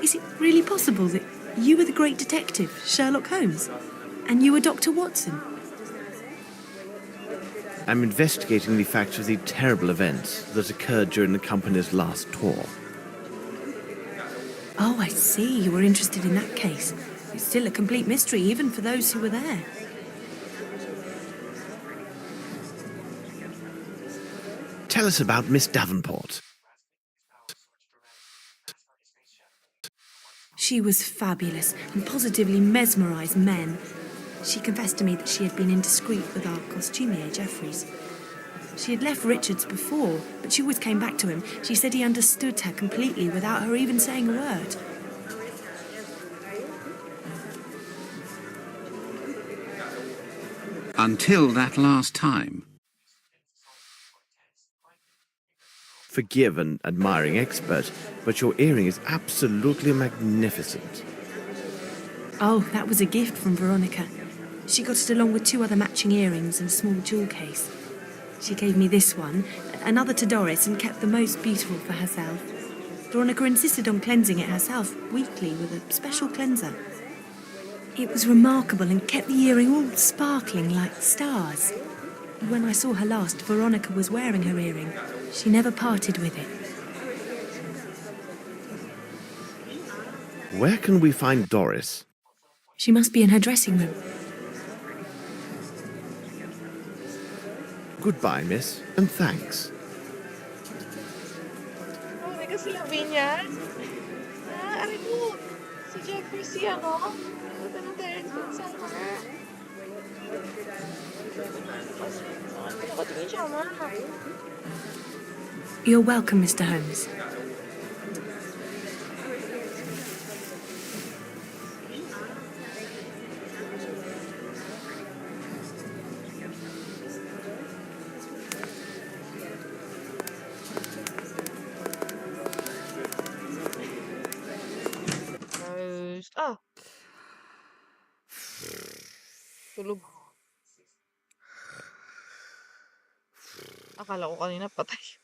Is it really possible that you were the great detective, Sherlock Holmes, and you were Dr. Watson? I'm investigating the facts of the terrible events that occurred during the company's last tour. Oh, I see. You were interested in that case. It's still a complete mystery, even for those who were there. Tell us about Miss Davenport. She was fabulous and positively mesmerised men. She confessed to me that she had been indiscreet with our costumier, Jeffreys. She had left Richards before, but she always came back to him. She said he understood her completely without her even saying a word. Until that last time. Forgive an admiring expert, but your earring is absolutely magnificent. Oh, that was a gift from Veronica. She got it along with 2 other matching earrings and a small jewel case. She gave me this one, another to Doris, and kept the most beautiful for herself. Veronica insisted on cleansing it herself weekly with a special cleanser. It was remarkable and kept the earring all sparkling like stars. When I saw her last, Veronica was wearing her earring. She never parted with it. Where can we find Doris? She must be in her dressing room. Goodbye, miss, and thanks. Oh, may kasabi niya. Aray mo. Si Jeffrey si ano? Punta ng Terrence dun sa Summer. Nakatingin siya, ma. You're welcome, Mr. Holmes. Ah! Tulog. Akala ko kanina patay.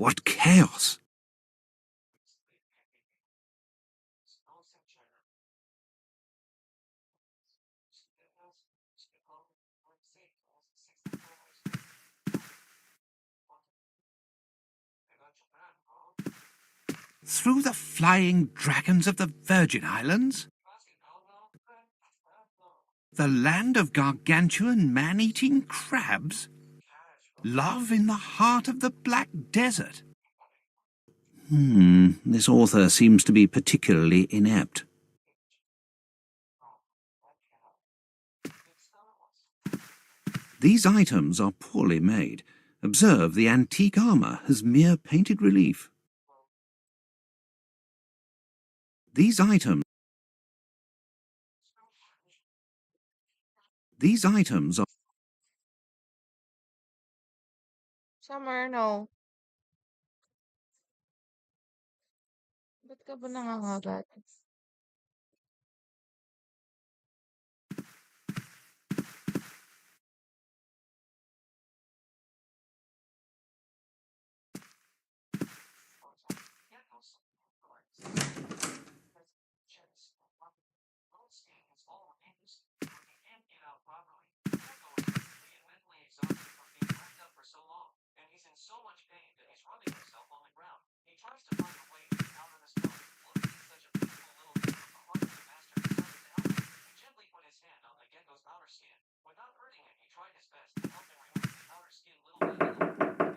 What chaos! Through the flying dragons of the Virgin Islands? The land of gargantuan man-eating crabs? Love in the heart of the Black Desert? This author seems to be particularly inept. These items are poorly made. Observe, the antique armour has mere painted relief. These items are... Summer, no. Ba't ka ba nangangagat?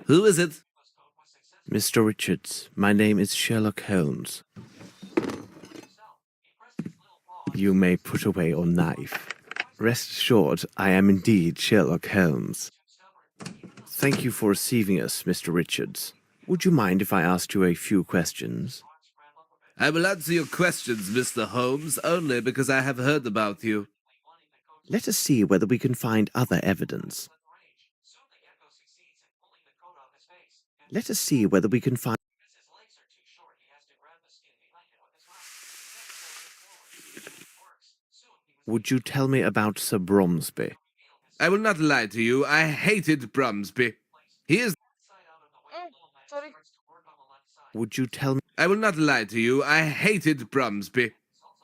Who is it? Mr. Richards, my name is Sherlock Holmes. You may put away your knife. Rest assured, I am indeed Sherlock Holmes. Thank you for receiving us, Mr. Richards. Would you mind if I asked you a few questions? I will answer your questions, Mr. Holmes, only because I have heard about you. Let us see whether we can find other evidence. Let us see whether we can find... Would you tell me about Sir Bromsby? I will not lie to you. I hated Bromsby. He is... Sorry. Would you tell me... I will not lie to you. I hated Bromsby.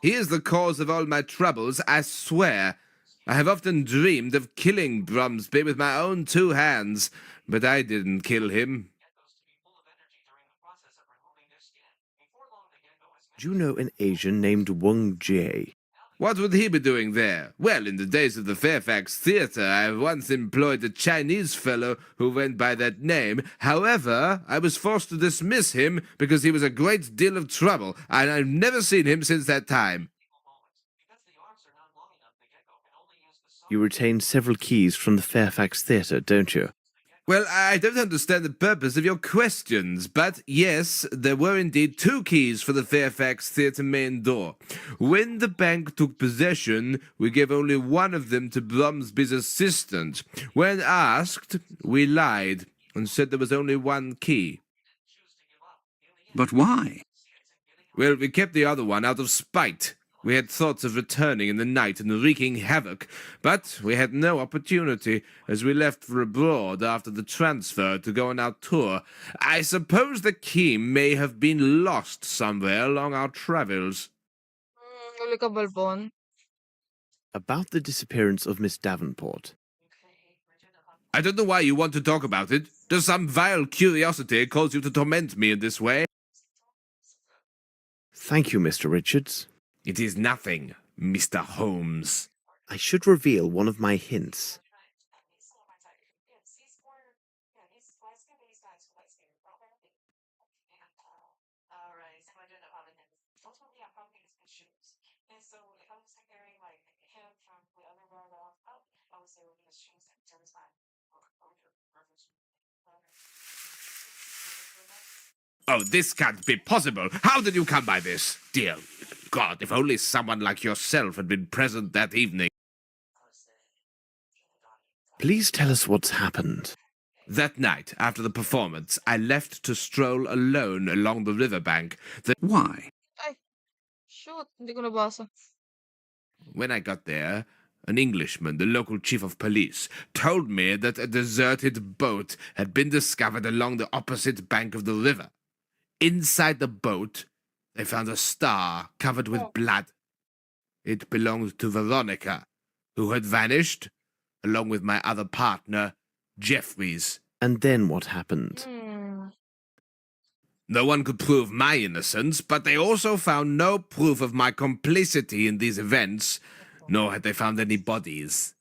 He is the cause of all my troubles, I swear. I have often dreamed of killing Bromsby with my own two hands, but I didn't kill him. Do you know an Asian named Wang Jie? What would he be doing there? Well, in the days of the Fairfax Theatre, I once employed a Chinese fellow who went by that name. However, I was forced to dismiss him because he was a great deal of trouble, and I've never seen him since that time. You retain several keys from the Fairfax Theatre, don't you? Well, I don't understand the purpose of your questions, but yes, there were indeed 2 keys for the Fairfax Theatre main door. When the bank took possession, we gave only one of them to Bromsby's assistant. When asked, we lied and said there was only 1 key. But why? Well, we kept the other one out of spite. We had thoughts of returning in the night and wreaking havoc, but we had no opportunity, as we left for abroad after the transfer to go on our tour. I suppose the key may have been lost somewhere along our travels. Huli ka, Balbon. About the disappearance of Miss Davenport. I don't know why you want to talk about it. Does some vile curiosity cause you to torment me in this way? Thank you, Mr. Richards. It is nothing, Mr. Holmes. I should reveal one of my hints. Oh, this can't be possible. How did you come by this? Dear God, if only someone like yourself had been present that evening. Please tell us what's happened. That night, after the performance, I left to stroll alone along the riverbank. Why? Ay, shoot. Hindi ko nabasa. When I got there, an Englishman, the local chief of police, told me that a deserted boat had been discovered along the opposite bank of the river. Inside the boat, they found a star covered with blood. It belonged to Veronica, who had vanished, along with my other partner, Jeffries. And then what happened? No one could prove my innocence, but they also found no proof of my complicity in these events, nor had they found any bodies.